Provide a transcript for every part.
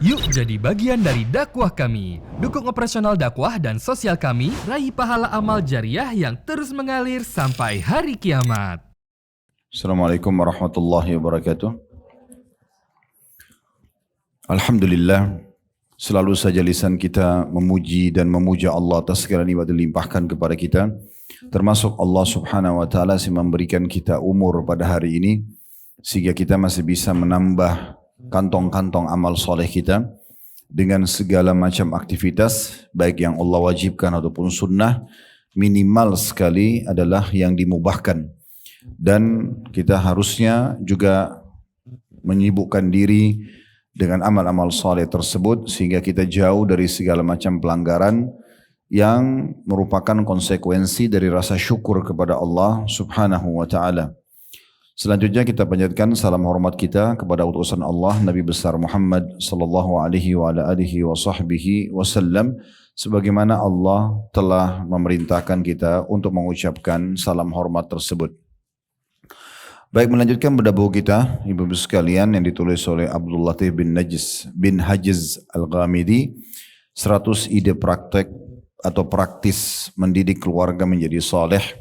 Yuk jadi bagian dari dakwah kami. Dukung operasional dakwah dan sosial kami, raih pahala amal jariah yang terus mengalir sampai hari kiamat. Assalamualaikum warahmatullahi wabarakatuh. Alhamdulillah, selalu saja lisan kita memuji dan memuja Allah atas segala nikmat yang dilimpahkan kepada kita. Termasuk Allah subhanahu wa ta'ala yang memberikan kita umur pada hari ini, sehingga kita masih bisa menambah kantong-kantong amal soleh kita dengan segala macam aktivitas, baik yang Allah wajibkan ataupun sunnah. Minimal sekali adalah yang dimubahkan. Dan kita harusnya juga menyibukkan diri dengan amal-amal soleh tersebut sehingga kita jauh dari segala macam pelanggaran yang merupakan konsekuensi dari rasa syukur kepada Allah subhanahu wa ta'ala. Selanjutnya kita panjatkan salam hormat kita kepada utusan Allah Nabi besar Muhammad sallallahu alaihi wa ala alihi wa sahbihi wasallam, sebagaimana Allah telah memerintahkan kita untuk mengucapkan salam hormat tersebut. Baik, melanjutkan pada buku kita ibu-ibu sekalian yang ditulis oleh Abdul Latif bin Hajiz Al-Ghamidi, 100 ide praktek atau praktis mendidik keluarga menjadi saleh.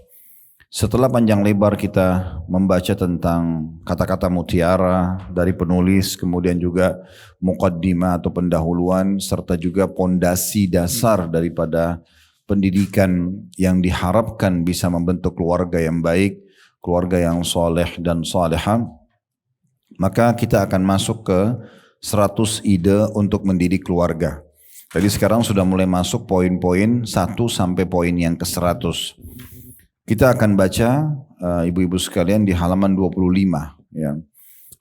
Setelah panjang lebar kita membaca tentang kata-kata mutiara dari penulis, kemudian juga muqaddimah atau pendahuluan, serta juga pondasi dasar daripada pendidikan yang diharapkan bisa membentuk keluarga yang baik, keluarga yang soleh dan soleha, maka kita akan masuk ke 100 ide untuk mendidik keluarga. Jadi sekarang sudah mulai masuk poin-poin 1 sampai poin yang ke-100. Kita akan baca ibu-ibu sekalian di halaman 25 ya.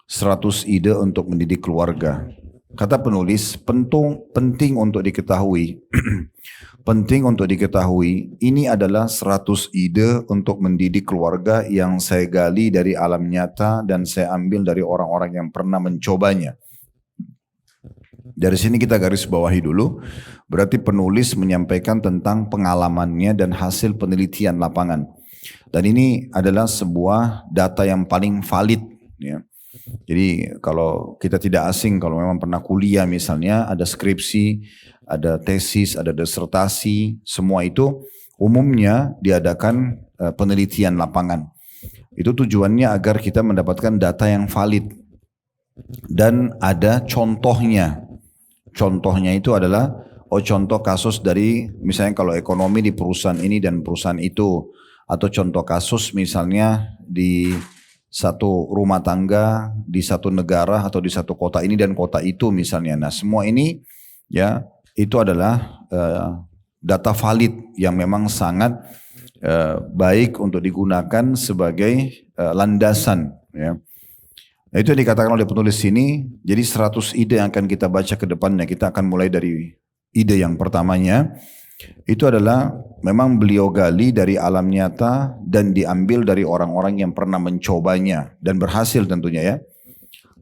100 ide untuk mendidik keluarga. Kata penulis, penting untuk diketahui. Penting untuk diketahui, ini adalah 100 ide untuk mendidik keluarga yang saya gali dari alam nyata dan saya ambil dari orang-orang yang pernah mencobanya. Dari sini kita garis bawahi dulu, berarti penulis menyampaikan tentang pengalamannya dan hasil penelitian lapangan. Dan ini adalah sebuah data yang paling valid. Ya. Jadi kalau kita tidak asing, kalau memang pernah kuliah misalnya, ada skripsi, ada tesis, ada disertasi, semua itu umumnya diadakan penelitian lapangan. Itu tujuannya agar kita mendapatkan data yang valid. Dan ada contohnya. Contohnya itu adalah contoh kasus dari misalnya kalau ekonomi di perusahaan ini dan perusahaan itu, atau contoh kasus misalnya di satu rumah tangga di satu negara atau di satu kota ini dan kota itu misalnya. Nah semua ini ya itu adalah data valid yang memang sangat baik untuk digunakan sebagai landasan ya. Nah, itu yang dikatakan oleh penulis sini. Jadi 100 ide yang akan kita baca ke depannya. Kita akan mulai dari ide yang pertamanya. Itu adalah memang beliau gali dari alam nyata dan diambil dari orang-orang yang pernah mencobanya. Dan berhasil tentunya ya.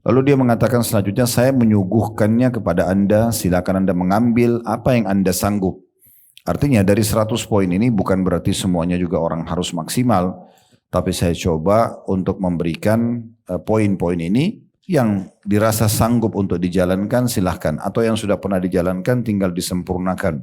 Lalu dia mengatakan selanjutnya, saya menyuguhkannya kepada Anda, silakan Anda mengambil apa yang Anda sanggup. Artinya dari 100 poin ini bukan berarti semuanya juga orang harus maksimal. Tapi saya coba untuk memberikan poin-poin ini yang dirasa sanggup untuk dijalankan silahkan. Atau yang sudah pernah dijalankan tinggal disempurnakan.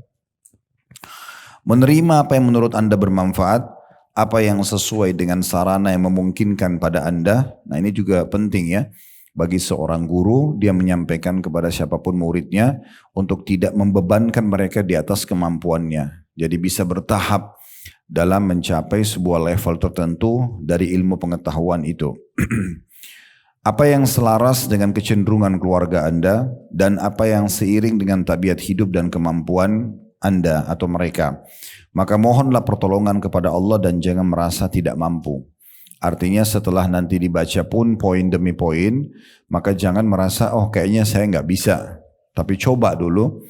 Menerima apa yang menurut Anda bermanfaat, apa yang sesuai dengan sarana yang memungkinkan pada Anda. Nah ini juga penting ya. Bagi seorang guru, dia menyampaikan kepada siapapun muridnya untuk tidak membebankan mereka di atas kemampuannya. Jadi bisa bertahap dalam mencapai sebuah level tertentu dari ilmu pengetahuan itu. Apa yang selaras dengan kecenderungan keluarga Anda dan apa yang seiring dengan tabiat hidup dan kemampuan Anda atau mereka. Maka mohonlah pertolongan kepada Allah dan jangan merasa tidak mampu. Artinya setelah nanti dibaca pun poin demi poin, maka jangan merasa oh kayaknya saya nggak bisa. Tapi coba dulu.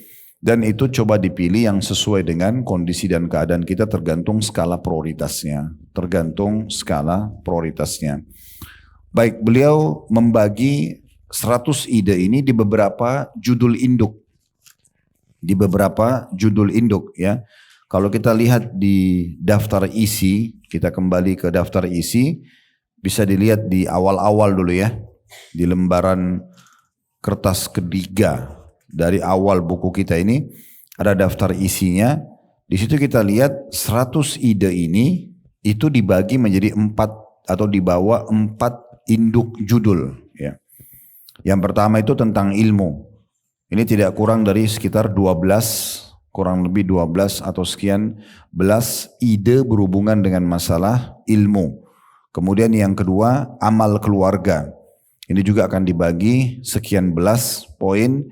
Dan itu coba dipilih yang sesuai dengan kondisi dan keadaan kita tergantung skala prioritasnya. Tergantung skala prioritasnya. Baik, beliau membagi 100 ide ini di beberapa judul induk. Di beberapa judul induk ya. Kalau kita lihat di daftar isi, kita kembali ke daftar isi, bisa dilihat di awal-awal dulu ya. Di lembaran kertas ketiga. dari awal buku kita ini ada daftar isinya. Di situ kita lihat 100 ide ini itu dibagi menjadi 4 atau dibawa 4 induk judul. Ya. Yang pertama itu tentang ilmu. Ini tidak kurang dari sekitar 12, kurang lebih 12 atau sekian belas ide berhubungan dengan masalah ilmu. Kemudian yang kedua amal keluarga. Ini juga akan dibagi sekian belas poin.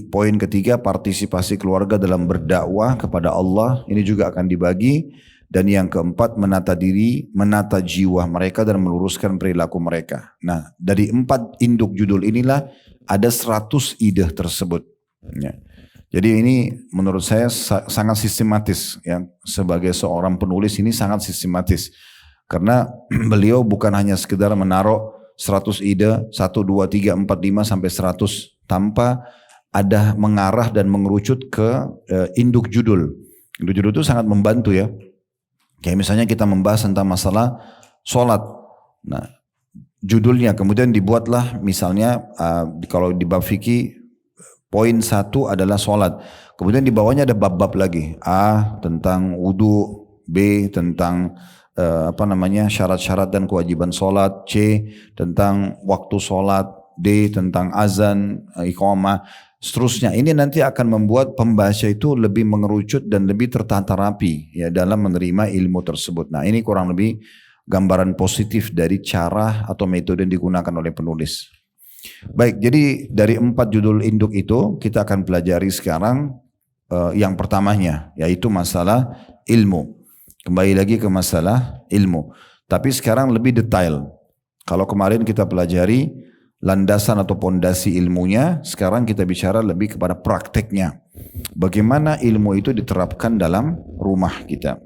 Poin ketiga partisipasi keluarga dalam berdakwah kepada Allah. Ini juga akan dibagi. Dan yang keempat menata diri, menata jiwa mereka dan meluruskan perilaku mereka. Nah dari 4 induk judul inilah ada 100 ide tersebut. Ya. Jadi ini menurut saya sangat sistematis. Ya. Sebagai seorang penulis ini sangat sistematis. Karena beliau bukan hanya sekedar menaruh 100 ide, 1, 2, 3, 4, 5 sampai 100 tanpa ada mengarah dan mengerucut ke induk judul. Induk judul itu sangat membantu ya. Kayak misalnya kita membahas tentang masalah sholat. Nah judulnya kemudian dibuatlah misalnya kalau di bab fikih poin 1 adalah sholat. Kemudian di bawahnya ada bab-bab lagi. A tentang wudu, B tentang syarat-syarat dan kewajiban sholat, C tentang waktu sholat, D tentang azan, iqamah, seterusnya. Ini nanti akan membuat pembaca itu lebih mengerucut dan lebih tertata rapi ya dalam menerima ilmu tersebut. Nah ini kurang lebih gambaran positif dari cara atau metode yang digunakan oleh penulis. Baik, jadi dari 4 judul induk itu kita akan pelajari sekarang yang pertamanya yaitu masalah ilmu. Kembali lagi ke masalah ilmu. Tapi sekarang lebih detail. Kalau kemarin kita pelajari landasan atau pondasi ilmunya, sekarang kita bicara lebih kepada prakteknya. Bagaimana ilmu itu diterapkan dalam rumah kita.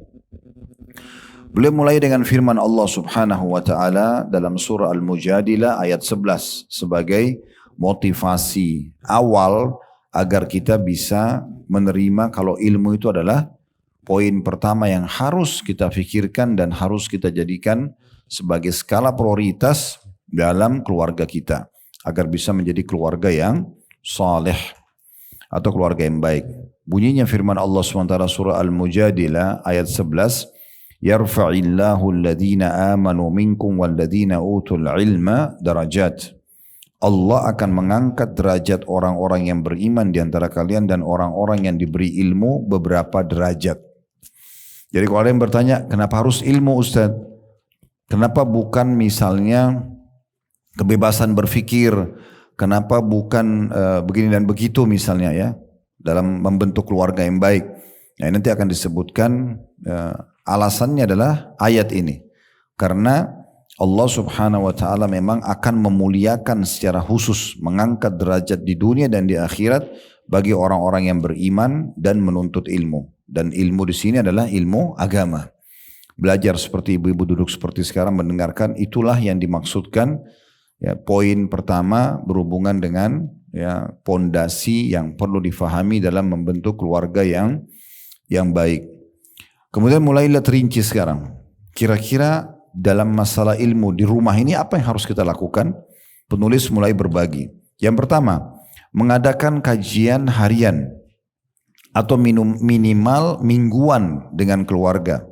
Beliau mulai dengan firman Allah Subhanahu wa taala dalam surah Al-Mujadilah ayat 11 sebagai motivasi awal agar kita bisa menerima kalau ilmu itu adalah poin pertama yang harus kita pikirkan dan harus kita jadikan sebagai skala prioritas dalam keluarga kita agar bisa menjadi keluarga yang saleh atau keluarga yang baik. Bunyinya firman Allah SWT surah Al-Mujadilah ayat 11, yarfa'illahu alladhina amanu minkum walladhina utul ilma darajat. Allah akan mengangkat derajat orang-orang yang beriman di antara kalian dan orang-orang yang diberi ilmu beberapa derajat. Jadi kalau ada yang bertanya, kenapa harus ilmu Ustaz? Kenapa bukan misalnya kebebasan berfikir? Kenapa bukan begini dan begitu misalnya ya? Dalam membentuk keluarga yang baik. Nah nanti akan disebutkan alasannya adalah ayat ini. Karena Allah Subhanahu wa taala memang akan memuliakan secara khusus, mengangkat derajat di dunia dan di akhirat bagi orang-orang yang beriman dan menuntut ilmu. Dan ilmu di sini adalah ilmu agama. Belajar seperti ibu-ibu duduk seperti sekarang mendengarkan, itulah yang dimaksudkan. Ya, poin pertama berhubungan dengan ya pondasi yang perlu difahami dalam membentuk keluarga yang baik. Kemudian mulailah terinci sekarang. Kira-kira dalam masalah ilmu di rumah ini apa yang harus kita lakukan? Penulis mulai berbagi. Yang pertama, mengadakan kajian harian atau minimal mingguan dengan keluarga.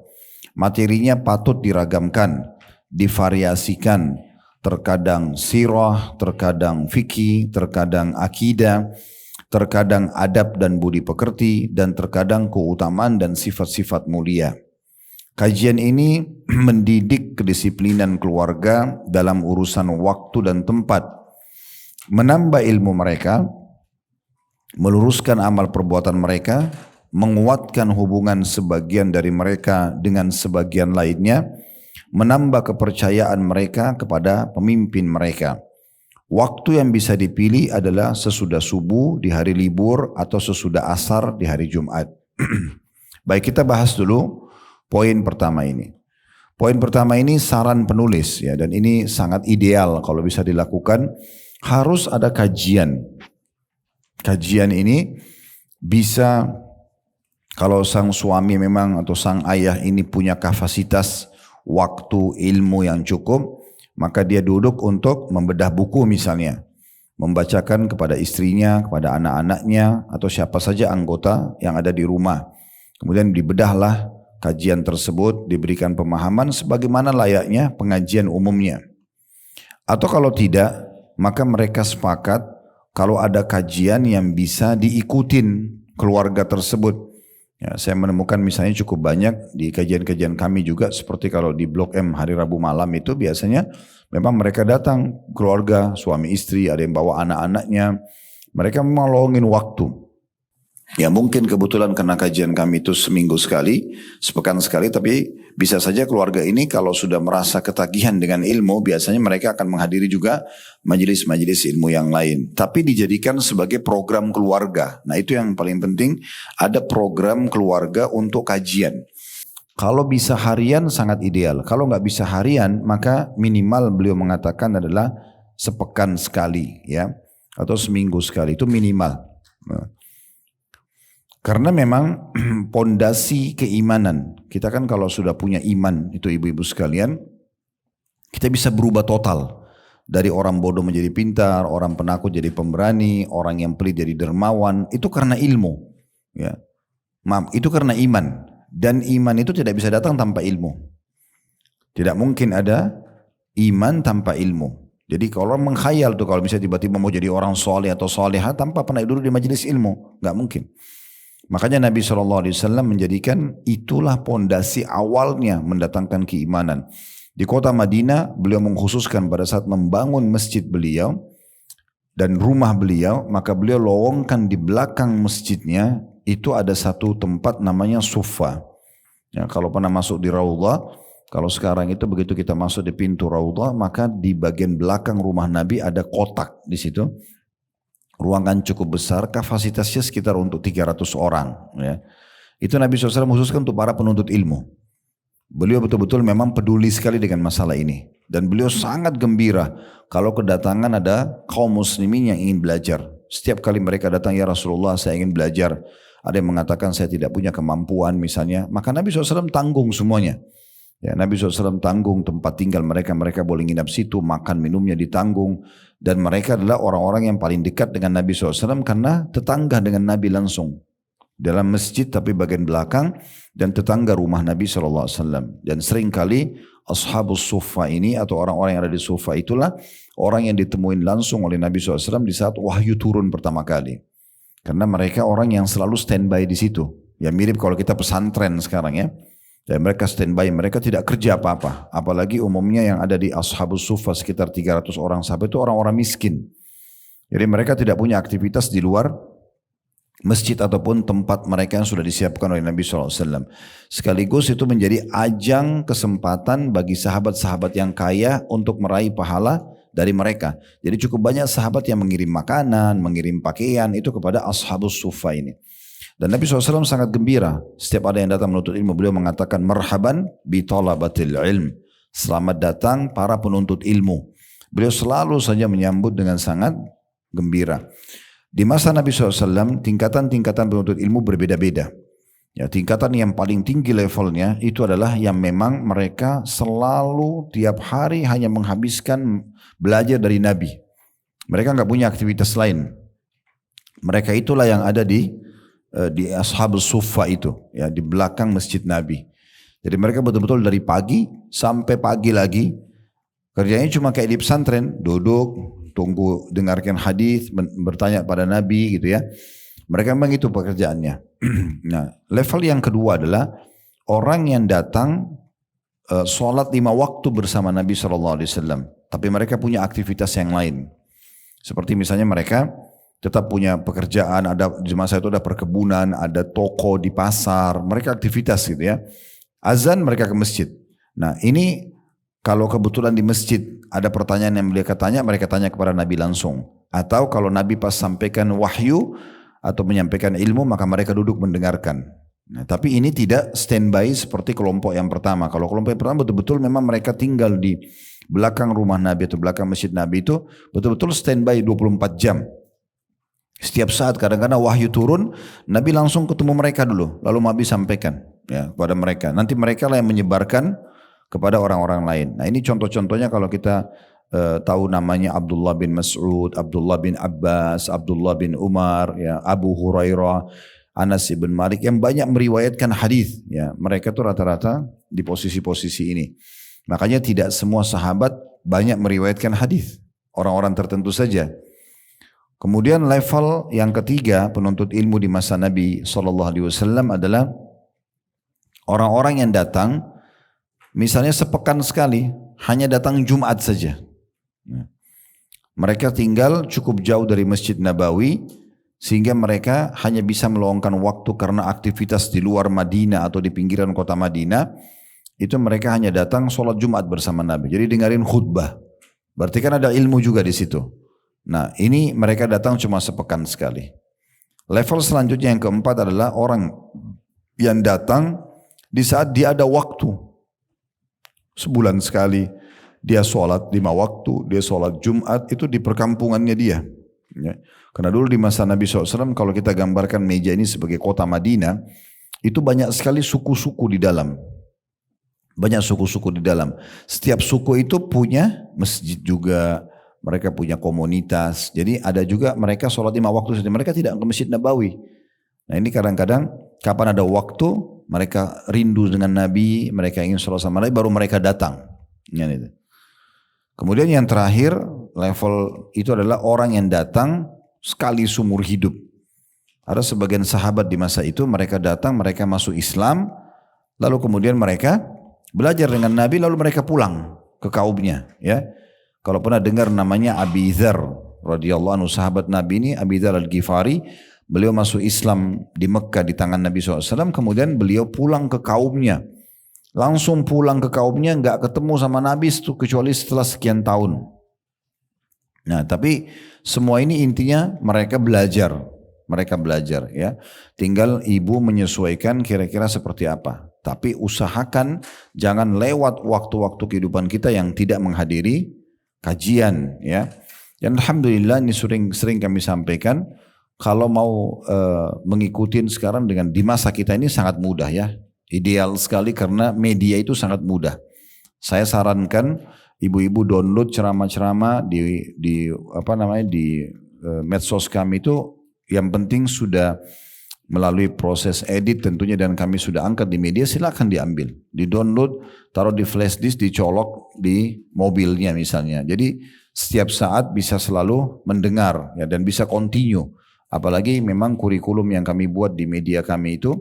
Materinya patut diragamkan, divariasikan. Terkadang sirah, terkadang fikih, terkadang akidah, terkadang adab dan budi pekerti, dan terkadang keutamaan dan sifat-sifat mulia. Kajian ini mendidik kedisiplinan keluarga dalam urusan waktu dan tempat, menambah ilmu mereka, meluruskan amal perbuatan mereka, menguatkan hubungan sebagian dari mereka dengan sebagian lainnya, menambah kepercayaan mereka kepada pemimpin mereka. Waktu yang bisa dipilih adalah sesudah subuh di hari libur atau sesudah asar di hari Jumat. Baik, kita bahas dulu poin pertama ini. Poin pertama ini saran penulis ya, dan ini sangat ideal kalau bisa dilakukan. Harus ada kajian. Kajian ini bisa kalau sang suami memang atau sang ayah ini punya kapasitas waktu ilmu yang cukup, maka dia duduk untuk membedah buku misalnya. membacakan kepada istrinya, kepada anak-anaknya, atau siapa saja anggota yang ada di rumah. Kemudian dibedahlah kajian tersebut, diberikan pemahaman sebagaimana layaknya pengajian umumnya. Atau kalau tidak, maka mereka sepakat kalau ada kajian yang bisa diikutin keluarga tersebut. Ya, saya menemukan misalnya cukup banyak di kajian-kajian kami juga, seperti kalau di Blok M hari Rabu malam itu biasanya memang mereka datang keluarga, suami istri, ada yang bawa anak-anaknya. Mereka memang luangin waktu. Ya mungkin kebetulan karena kajian kami itu seminggu sekali, sepekan sekali, tapi bisa saja keluarga ini kalau sudah merasa ketagihan dengan ilmu, biasanya mereka akan menghadiri juga majelis-majelis ilmu yang lain. Tapi dijadikan sebagai program keluarga. Nah itu yang paling penting, ada program keluarga untuk kajian. Kalau bisa harian sangat ideal. Kalau nggak bisa harian, maka minimal beliau mengatakan adalah sepekan sekali, ya, atau seminggu sekali, itu minimal. Karena memang pondasi keimanan, kita kan kalau sudah punya iman, itu ibu-ibu sekalian, kita bisa berubah total. Dari orang bodoh menjadi pintar, orang penakut jadi pemberani, orang yang pelit jadi dermawan, itu karena ilmu. Ya. Maaf, itu karena iman. Dan iman itu tidak bisa datang tanpa ilmu. Tidak mungkin ada iman tanpa ilmu. Jadi kalau orang mengkhayal tuh, kalau misalnya tiba-tiba mau jadi orang soleh atau soleha tanpa pernah duduk di majelis ilmu, nggak mungkin. Makanya Nabi SAW menjadikan itulah pondasi awalnya mendatangkan keimanan. Di kota Madinah beliau mengkhususkan pada saat membangun masjid beliau dan rumah beliau, maka beliau lowongkan di belakang masjidnya itu ada satu tempat namanya Suffa. Ya, kalau pernah masuk di Raudhah, kalau sekarang itu begitu kita masuk di pintu Raudhah, maka di bagian belakang rumah Nabi ada kotak di situ. Ruangan cukup besar, kapasitasnya sekitar untuk 300 orang. Ya. Itu Nabi SAW khususkan untuk para penuntut ilmu. Beliau betul-betul memang peduli sekali dengan masalah ini. Dan beliau sangat gembira kalau kedatangan ada kaum muslimin yang ingin belajar. Setiap kali mereka datang, ya Rasulullah saya ingin belajar. Ada yang mengatakan saya tidak punya kemampuan misalnya. Maka Nabi SAW tanggung semuanya. Ya, Nabi SAW tanggung tempat tinggal mereka, mereka boleh nginap situ, makan minumnya ditanggung. Dan mereka adalah orang-orang yang paling dekat dengan Nabi SAW karena tetangga dengan Nabi langsung. Dalam masjid tapi bagian belakang dan tetangga rumah Nabi SAW. Dan seringkali Ashabus Suffa ini atau orang-orang yang ada di Suffa itulah orang yang ditemuin langsung oleh Nabi SAW di saat wahyu turun pertama kali. Karena mereka orang yang selalu standby di situ. Ya mirip kalau kita pesantren sekarang ya. Dan mereka standby, mereka tidak kerja apa-apa. Apalagi umumnya yang ada di Ashabus Suffa sekitar 300 orang sahabat itu orang-orang miskin. Jadi mereka tidak punya aktivitas di luar masjid ataupun tempat mereka yang sudah disiapkan oleh Nabi SAW. Sekaligus itu menjadi ajang kesempatan bagi sahabat-sahabat yang kaya untuk meraih pahala dari mereka. Jadi cukup banyak sahabat yang mengirim makanan, mengirim pakaian itu kepada Ashabus Suffa ini. Dan Nabi SAW sangat gembira. Setiap ada yang datang menuntut ilmu, beliau mengatakan marhaban bi talabatil ilm. Selamat datang para penuntut ilmu. Beliau selalu saja menyambut dengan sangat gembira. Di masa Nabi SAW, tingkatan-tingkatan penuntut ilmu berbeda-beda. Ya, tingkatan yang paling tinggi levelnya itu adalah yang memang mereka selalu tiap hari hanya menghabiskan belajar dari Nabi. Mereka nggak punya aktivitas lain. Mereka itulah yang ada di Ashabus Suffa itu, ya, di belakang masjid Nabi. Jadi mereka betul-betul dari pagi sampai pagi lagi kerjanya cuma kayak di pesantren, duduk, tunggu, dengarkan hadis, bertanya pada Nabi gitu ya. Mereka memang itu pekerjaannya. Nah, level yang kedua adalah orang yang datang sholat 5 waktu bersama Nabi SAW, tapi mereka punya aktivitas yang lain. Seperti misalnya mereka tetap punya pekerjaan, ada di masa itu ada perkebunan, ada toko di pasar, mereka aktivitas gitu ya. Azan mereka ke masjid. Nah ini kalau kebetulan di masjid ada pertanyaan yang mereka tanya kepada Nabi langsung. Atau kalau Nabi pas sampaikan wahyu atau menyampaikan ilmu maka mereka duduk mendengarkan. Nah, tapi ini tidak standby seperti kelompok yang pertama. Kalau kelompok yang pertama betul-betul memang mereka tinggal di belakang rumah Nabi atau belakang masjid Nabi itu betul-betul standby 24 jam. Setiap saat kadang-kadang wahyu turun, Nabi langsung ketemu mereka dulu, lalu Nabi sampaikan ya kepada mereka. Nanti mereka lah yang menyebarkan kepada orang-orang lain. Nah ini contoh-contohnya kalau kita tahu namanya Abdullah bin Mas'ud, Abdullah bin Abbas, Abdullah bin Umar, ya, Abu Hurairah, Anas bin Malik yang banyak meriwayatkan hadis. Ya, mereka tuh rata-rata di posisi-posisi ini. Makanya tidak semua sahabat banyak meriwayatkan hadis. Orang-orang tertentu saja. Kemudian level yang ketiga penuntut ilmu di masa Nabi SAW adalah orang-orang yang datang, misalnya sepekan sekali, hanya datang Jumat saja. Mereka tinggal cukup jauh dari Masjid Nabawi, sehingga mereka hanya bisa meluangkan waktu karena aktivitas di luar Madinah atau di pinggiran kota Madinah. Itu mereka hanya datang sholat Jumat bersama Nabi. Jadi dengerin khutbah. Berarti kan ada ilmu juga di situ. Nah, ini mereka datang cuma sepekan sekali. Level selanjutnya yang keempat adalah orang yang datang di saat dia ada waktu. Sebulan sekali dia sholat 5 waktu, dia sholat Jumat, itu di perkampungannya dia. Ya. Karena dulu di masa Nabi SAW, kalau kita gambarkan meja ini sebagai kota Madinah, itu banyak sekali suku-suku di dalam. Banyak suku-suku di dalam. Setiap suku itu punya masjid juga, mereka punya komunitas. Jadi ada juga mereka sholat 5 waktu saja. Mereka tidak ke Masjid Nabawi. Nah ini kadang-kadang kapan ada waktu, mereka rindu dengan Nabi, mereka ingin sholat sama Nabi, baru mereka datang. Itu. Kemudian yang terakhir level itu adalah orang yang datang sekali seumur hidup. Ada sebagian sahabat di masa itu mereka datang, mereka masuk Islam, lalu kemudian mereka belajar dengan Nabi, lalu mereka pulang ke kaumnya. Ya, kalau pernah dengar namanya Abi Dzar radhiyallahu anhu, sahabat Nabi ini Abi Dzar Al-Ghifari, beliau masuk Islam di Mekah di tangan Nabi SAW, kemudian beliau pulang ke kaumnya. Langsung pulang ke kaumnya, nggak ketemu sama Nabi kecuali setelah sekian tahun. Nah, tapi semua ini intinya mereka belajar ya. Tinggal ibu menyesuaikan kira-kira seperti apa. Tapi usahakan jangan lewat waktu-waktu kehidupan kita yang tidak menghadiri kajian ya. Dan alhamdulillah ini sering kami sampaikan, kalau mau mengikuti sekarang dengan di masa kita ini sangat mudah ya. Ideal sekali karena media itu sangat mudah. Saya sarankan ibu-ibu download ceramah-ceramah di medsos kami itu, yang penting sudah melalui proses edit tentunya dan kami sudah angkat di media, silakan diambil, di-download, taruh di flash disk, dicolok di mobilnya misalnya. Jadi setiap saat bisa selalu mendengar ya, dan bisa continue. Apalagi memang kurikulum yang kami buat di media kami itu,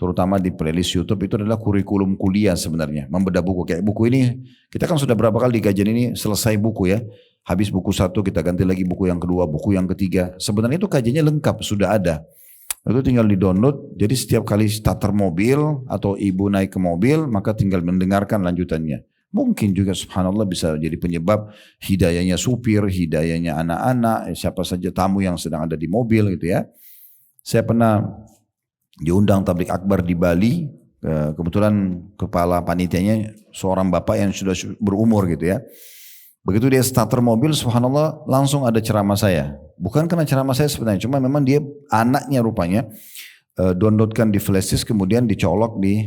terutama di playlist YouTube, itu adalah kurikulum kuliah sebenarnya. Membedah buku. Kayak buku ini, kita kan sudah berapa kali di kajian ini selesai buku ya. Habis buku 1 kita ganti lagi buku yang kedua, buku yang ketiga. Sebenarnya itu kajiannya lengkap, sudah ada. Itu tinggal di download. Jadi setiap kali starter mobil atau ibu naik ke mobil, maka tinggal mendengarkan lanjutannya. Mungkin juga subhanallah bisa jadi penyebab hidayahnya supir, hidayahnya anak-anak, siapa saja tamu yang sedang ada di mobil gitu ya. Saya pernah diundang tablik akbar di Bali, kebetulan kepala panitianya seorang bapak yang sudah berumur gitu ya. Begitu dia starter mobil, subhanallah langsung ada ceramah saya. Bukan karena ceramah saya sebenarnya, cuma memang dia anaknya rupanya downloadkan di flash disk, kemudian dicolok di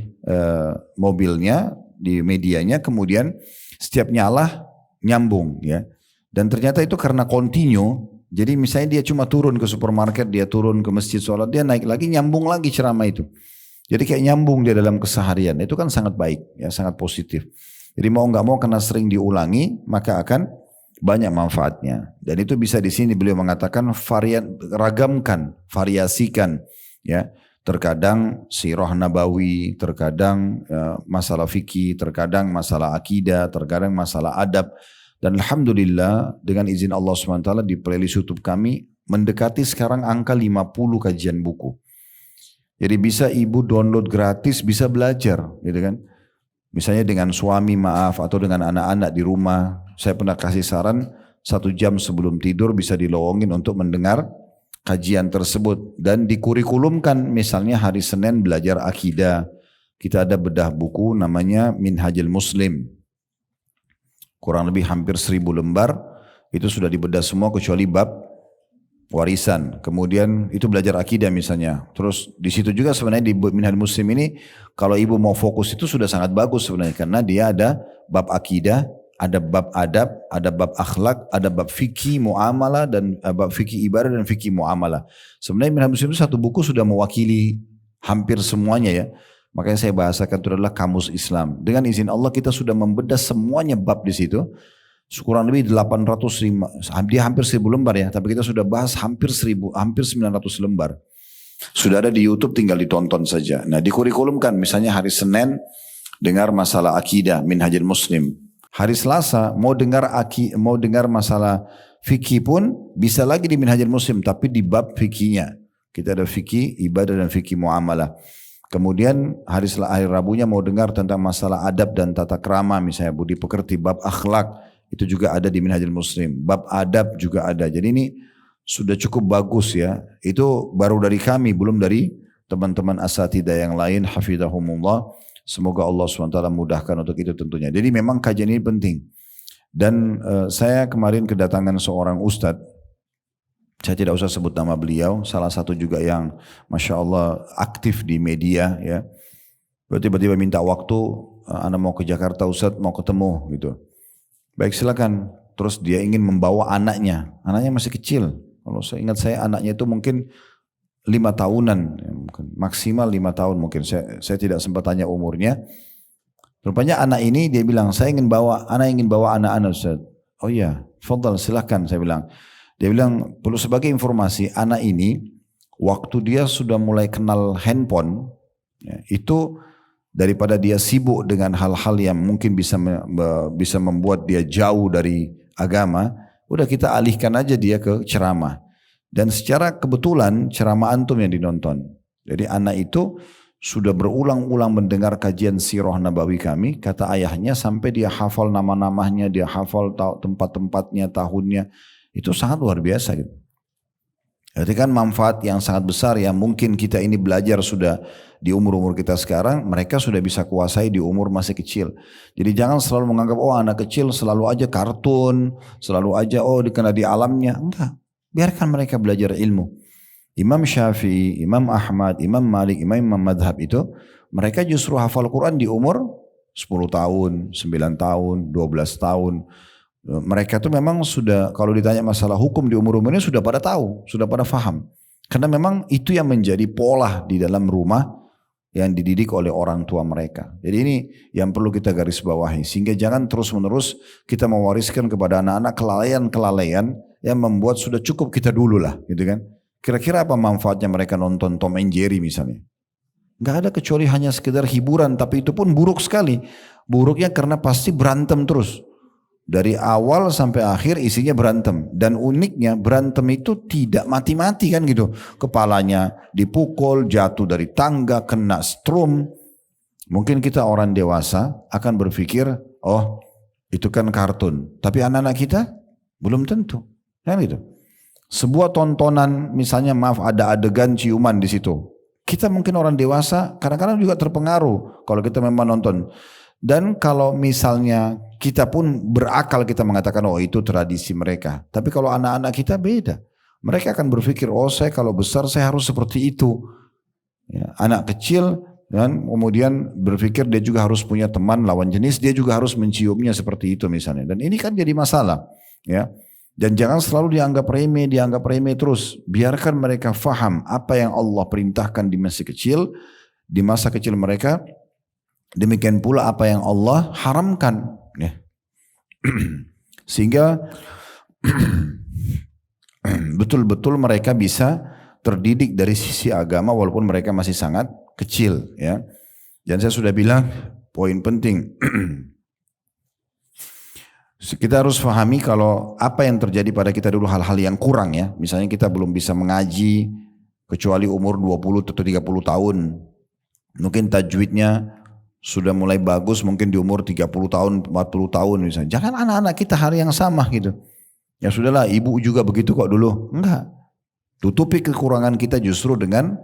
mobilnya, di medianya, kemudian setiap nyala nyambung ya. Dan ternyata itu karena continue. Jadi misalnya dia cuma turun ke supermarket, dia turun ke masjid sholat, dia naik lagi, nyambung lagi ceramah itu. Jadi kayak nyambung dia dalam keseharian. Itu kan sangat baik, ya, sangat positif. Jadi mau nggak mau karena sering diulangi, maka akan banyak manfaatnya. Dan itu bisa di sini beliau mengatakan ragamkan, variasikan, ya. Terkadang sirah nabawi, terkadang masalah fikih, terkadang masalah akidah, terkadang masalah adab. Dan alhamdulillah dengan izin Allah SWT di playlist YouTube kami mendekati sekarang angka 50 kajian buku. Jadi bisa ibu download gratis, bisa belajar gitu kan. Misalnya dengan suami atau dengan anak-anak di rumah. Saya pernah kasih saran 1 jam sebelum tidur bisa dilowongin untuk mendengar kajian tersebut. Dan dikurikulumkan misalnya hari Senin belajar akidah. Kita ada bedah buku namanya Minhajul Muslim. Kurang lebih hampir 1000 lembar, itu sudah dibedah semua kecuali bab warisan. Kemudian itu belajar akidah misalnya. Terus di situ juga sebenarnya di Minhajul Muslim ini, kalau ibu mau fokus itu sudah sangat bagus sebenarnya, karena dia ada bab akidah, ada bab adab, ada bab akhlak, ada bab fikih muamalah dan bab fikih ibadah dan fikih muamalah. Sebenarnya Minhaj Muslim itu satu buku sudah mewakili hampir semuanya ya. Makanya saya bahasakan itu adalah kamus Islam. Dengan izin Allah kita sudah membedah semuanya bab di situ. Kurang lebih 805, dia hampir 1000 lembar ya. Tapi kita sudah bahas hampir 900 lembar. Sudah ada di YouTube, tinggal ditonton saja. Nah di kurikulum kan misalnya hari Senin dengar masalah akidah Minhajul Muslim. Hari Selasa mau dengar masalah fikih pun bisa lagi di Minhajul Muslim tapi di bab fikihnya. Kita ada fikih ibadah dan fikih muamalah. Kemudian hari Rabunya mau dengar tentang masalah adab dan tata krama misalnya budi pekerti, bab akhlak itu juga ada di Minhajul Muslim. Bab adab juga ada. Jadi ini sudah cukup bagus ya. Itu baru dari kami, belum dari teman-teman asatidah yang lain. Hafidhahumullah. Semoga Allah SWT mudahkan untuk itu tentunya. Jadi memang kajian ini penting. Dan saya kemarin kedatangan seorang ustadz. Saya tidak usah sebut nama beliau. Salah satu juga yang Masya Allah aktif di media ya. Tiba-tiba minta waktu. Anda mau ke Jakarta Ustadz, mau ketemu gitu. Baik silakan. Terus dia ingin membawa anaknya. Anaknya masih kecil. Kalau saya ingat anaknya itu mungkin 5 tahunan, ya, mungkin maksimal 5 tahun mungkin. Saya tidak sempat tanya umurnya. Rupanya anak ini dia bilang, anak ingin bawa anak-anak Ustaz. Oh iya, fadhal silakan saya bilang. Dia bilang perlu sebagai informasi anak ini waktu dia sudah mulai kenal handphone, ya, itu daripada dia sibuk dengan hal-hal yang mungkin bisa membuat dia jauh dari agama, udah kita alihkan aja dia ke ceramah. Dan secara kebetulan ceramah antum yang dinonton. Jadi anak itu sudah berulang-ulang mendengar kajian sirah nabawi kami. Kata ayahnya sampai dia hafal nama-namanya, dia hafal tempat-tempatnya, tahunnya. Itu sangat luar biasa gitu. Jadi kan manfaat yang sangat besar yang mungkin kita ini belajar sudah di umur-umur kita sekarang. Mereka sudah bisa kuasai di umur masih kecil. Jadi jangan selalu menganggap anak kecil selalu aja kartun. Selalu aja dikenal di alamnya. Enggak. Biarkan mereka belajar ilmu. Imam Syafi'i, Imam Ahmad, Imam Malik, Imam Madhab itu mereka justru hafal Quran di umur 10 tahun, 9 tahun, 12 tahun. Mereka itu memang sudah kalau ditanya masalah hukum di umur-umurnya sudah pada tahu, sudah pada faham. Karena memang itu yang menjadi pola di dalam rumah yang dididik oleh orang tua mereka. Jadi ini yang perlu kita garis bawahi. Sehingga jangan terus-menerus kita mewariskan kepada anak-anak kelalaian-kelalaian yang membuat sudah cukup kita dulu lah, gitu kan. Kira-kira apa manfaatnya mereka nonton Tom and Jerry misalnya? Gak ada kecuali hanya sekedar hiburan, tapi itu pun buruk sekali. Buruknya karena pasti berantem terus. Dari awal sampai akhir isinya berantem. Dan uniknya berantem itu tidak mati-mati kan gitu. Kepalanya dipukul, jatuh dari tangga, kena strum. Mungkin kita orang dewasa akan berpikir, oh itu kan kartun. Tapi anak-anak kita belum tentu. Kan gitu. Sebuah tontonan misalnya ada adegan ciuman di situ. Kita mungkin orang dewasa kadang-kadang juga terpengaruh kalau kita memang nonton. Dan kalau misalnya kita pun berakal kita mengatakan itu tradisi mereka. Tapi kalau anak-anak kita beda. Mereka akan berpikir saya kalau besar saya harus seperti itu. Ya, anak kecil dan kemudian berpikir dia juga harus punya teman lawan jenis. Dia juga harus menciumnya seperti itu misalnya. Dan ini kan jadi masalah. Ya. Dan jangan selalu dianggap remeh terus. Biarkan mereka faham apa yang Allah perintahkan di masa kecil mereka. Demikian pula apa yang Allah haramkan. Ya. Sehingga betul-betul mereka bisa terdidik dari sisi agama walaupun mereka masih sangat kecil. Ya. Dan saya sudah bilang poin penting. Kita harus pahami kalau apa yang terjadi pada kita dulu hal-hal yang kurang ya. Misalnya kita belum bisa mengaji kecuali umur 20 atau 30 tahun. Mungkin tajwidnya sudah mulai bagus mungkin di umur 30 tahun, 40 tahun misalnya. Jangan anak-anak kita hari yang sama gitu. Ya sudahlah ibu juga begitu kok dulu. Enggak. Tutupi kekurangan kita justru dengan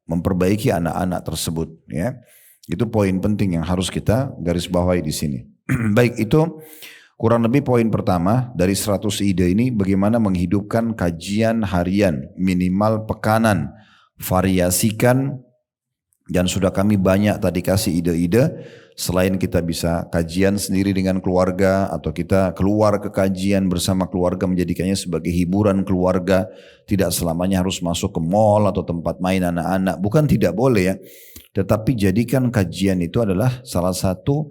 memperbaiki anak-anak tersebut. Ya. Itu poin penting yang harus kita garis bawahi di sini. Baik itu. Kurang lebih poin pertama dari 100 ide ini bagaimana menghidupkan kajian harian minimal pekanan, variasikan dan sudah kami banyak tadi kasih ide-ide Selain kita bisa kajian sendiri dengan keluarga atau kita keluar ke kajian bersama keluarga menjadikannya sebagai hiburan keluarga. Tidak selamanya harus masuk ke mall atau tempat main anak-anak. Bukan tidak boleh ya. Tetapi jadikan kajian itu adalah salah satu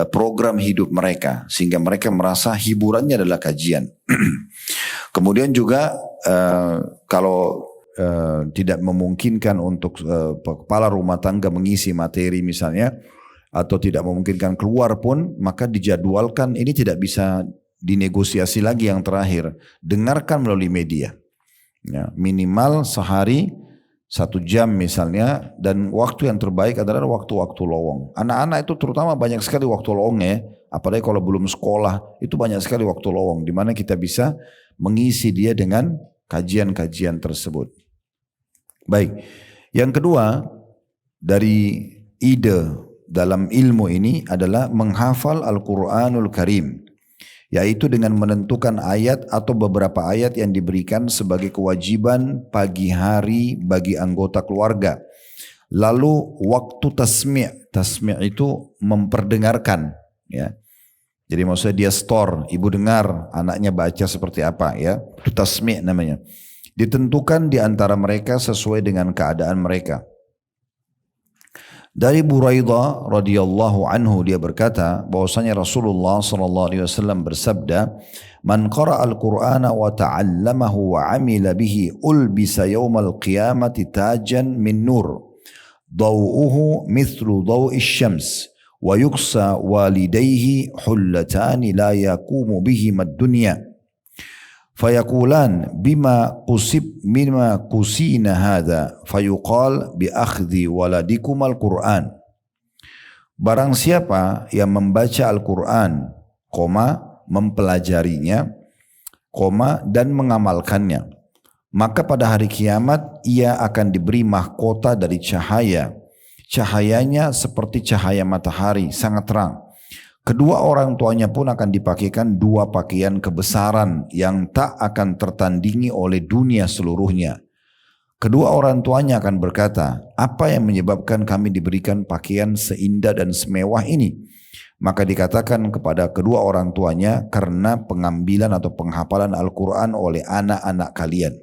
program hidup mereka. Sehingga mereka merasa hiburannya adalah kajian. Kemudian juga kalau tidak memungkinkan untuk kepala rumah tangga mengisi materi misalnya, atau tidak memungkinkan keluar pun, maka dijadwalkan. Ini tidak bisa dinegosiasi lagi. Yang terakhir, dengarkan melalui media ya, minimal sehari 1 jam misalnya, dan waktu yang terbaik adalah waktu-waktu lowong. Anak-anak itu terutama banyak sekali waktu lowongnya ya, apalagi kalau belum sekolah, itu banyak sekali waktu lowong di mana kita bisa mengisi dia dengan kajian-kajian tersebut. Baik, yang kedua dari ide dalam ilmu ini adalah menghafal Al-Quranul Karim, yaitu dengan menentukan ayat atau beberapa ayat yang diberikan sebagai kewajiban pagi hari bagi anggota keluarga. Lalu waktu tasmi' itu memperdengarkan ya. Jadi maksudnya dia store, ibu dengar anaknya baca seperti apa ya, itu tasmi' namanya. Ditentukan di antara mereka sesuai dengan keadaan mereka. Dari Buraidah radhiyallahu anhu dia berkata bahwasanya Rasulullah sallallahu alaihi wasallam bersabda, "Man qara'a al-Qur'ana wa ta'allamahu wa 'amila bihi ulbisa yaumal qiyamati tajan min nur, daw'uhu mithlu daw'is syams, wa yuksa walidayhi hullatani la yaqumu bihima ad-dunya." Fayakulan bima kusina hadha fayuqal bi akhdhi waladikum al-Quran. Barang siapa yang membaca Al-Quran, mempelajarinya, dan mengamalkannya, maka pada hari kiamat ia akan diberi mahkota dari cahaya. Cahayanya seperti cahaya matahari, sangat terang. Kedua orang tuanya pun akan dipakaikan 2 pakaian kebesaran yang tak akan tertandingi oleh dunia seluruhnya. Kedua orang tuanya akan berkata, apa yang menyebabkan kami diberikan pakaian seindah dan semewah ini? Maka dikatakan kepada kedua orang tuanya, karena pengambilan atau penghafalan Al-Quran oleh anak-anak kalian.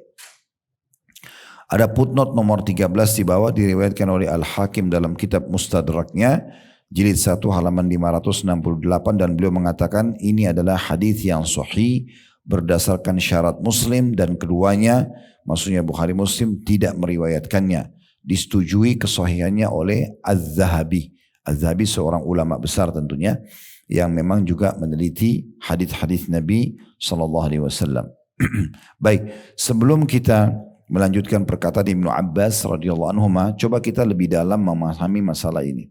Ada footnote nomor 13 di bawah, diriwayatkan oleh Al-Hakim dalam kitab Mustadraknya, jilid 1 halaman 568, dan beliau mengatakan ini adalah hadis yang sahih berdasarkan syarat Muslim, dan keduanya maksudnya Bukhari Muslim tidak meriwayatkannya. Disetujui kesahihannya oleh Az-Zahabi. Az-Zahabi seorang ulama besar tentunya yang memang juga meneliti hadis-hadis Nabi SAW. Baik, sebelum kita melanjutkan perkataan Ibnu Abbas radhiyallahu anhu, coba kita lebih dalam memahami masalah ini.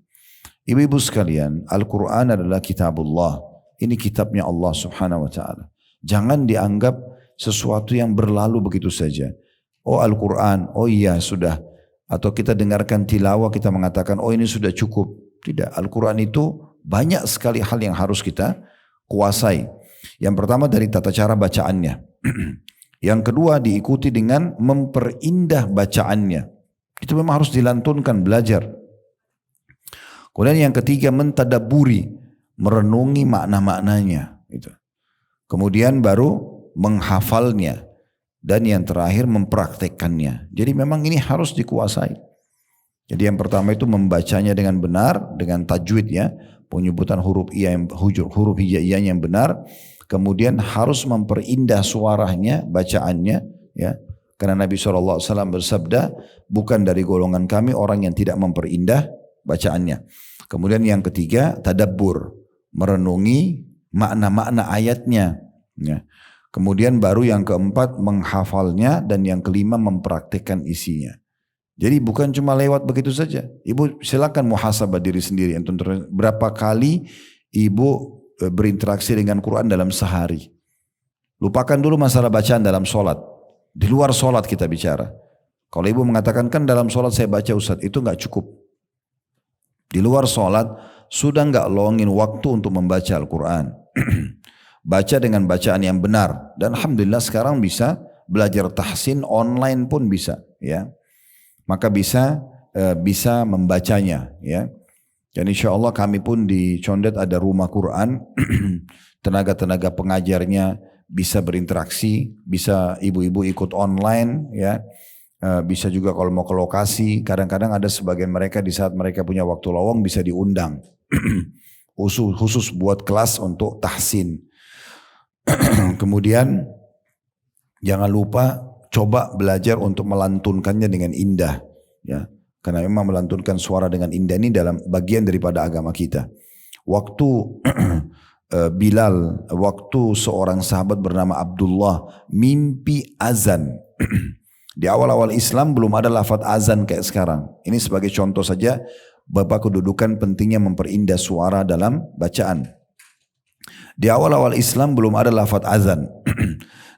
Ibu-ibu sekalian, Al-Quran adalah kitabullah. Ini kitabnya Allah subhanahu wa ta'ala. Jangan dianggap sesuatu yang berlalu begitu saja. Oh Al-Quran, oh iya sudah. Atau kita dengarkan tilawah, kita mengatakan oh ini sudah cukup. Tidak, Al-Quran itu banyak sekali hal yang harus kita kuasai. Yang pertama dari tata cara bacaannya. Yang kedua diikuti dengan memperindah bacaannya. Itu memang harus dilantunkan, belajar. Kemudian yang ketiga mentadaburi, merenungi makna-maknanya. Gitu. Kemudian baru menghafalnya. Dan yang terakhir mempraktekkannya. Jadi memang ini harus dikuasai. Jadi yang pertama itu membacanya dengan benar, dengan tajwid ya. Penyebutan huruf hijaiyah yang benar. Kemudian harus memperindah suaranya, bacaannya. Ya. Karena Nabi SAW bersabda, bukan dari golongan kami orang yang tidak memperindah bacaannya. Kemudian yang ketiga, tadabbur, merenungi makna-makna ayatnya. Ya. Kemudian baru yang keempat, menghafalnya, dan yang kelima, mempraktikkan isinya. Jadi bukan cuma lewat begitu saja. Ibu silakan muhasabah diri sendiri. Berapa kali ibu berinteraksi dengan Quran dalam sehari? Lupakan dulu masalah bacaan dalam sholat. Di luar sholat kita bicara. Kalau ibu mengatakan kan dalam sholat saya baca Ustaz, itu nggak cukup. Di luar sholat sudah nggak luangin waktu untuk membaca Al-Quran. Baca dengan bacaan yang benar. Dan alhamdulillah sekarang bisa belajar tahsin online pun bisa. Ya, maka bisa membacanya. Ya, Dan insya Allah kami pun di Condet ada rumah Quran, tenaga-tenaga pengajarnya bisa berinteraksi, bisa ibu-ibu ikut online ya. Bisa juga kalau mau ke lokasi, kadang-kadang ada sebagian mereka di saat mereka punya waktu lowong bisa diundang. khusus buat kelas untuk tahsin. Kemudian jangan lupa coba belajar untuk melantunkannya dengan indah ya. Karena memang melantunkan suara dengan indah ini dalam bagian daripada agama kita. Waktu Bilal, waktu seorang sahabat bernama Abdullah mimpi azan. Di awal-awal Islam belum ada lafaz azan kayak sekarang. Ini sebagai contoh saja Bapak kedudukan pentingnya memperindah suara dalam bacaan. Di awal-awal Islam belum ada lafaz azan.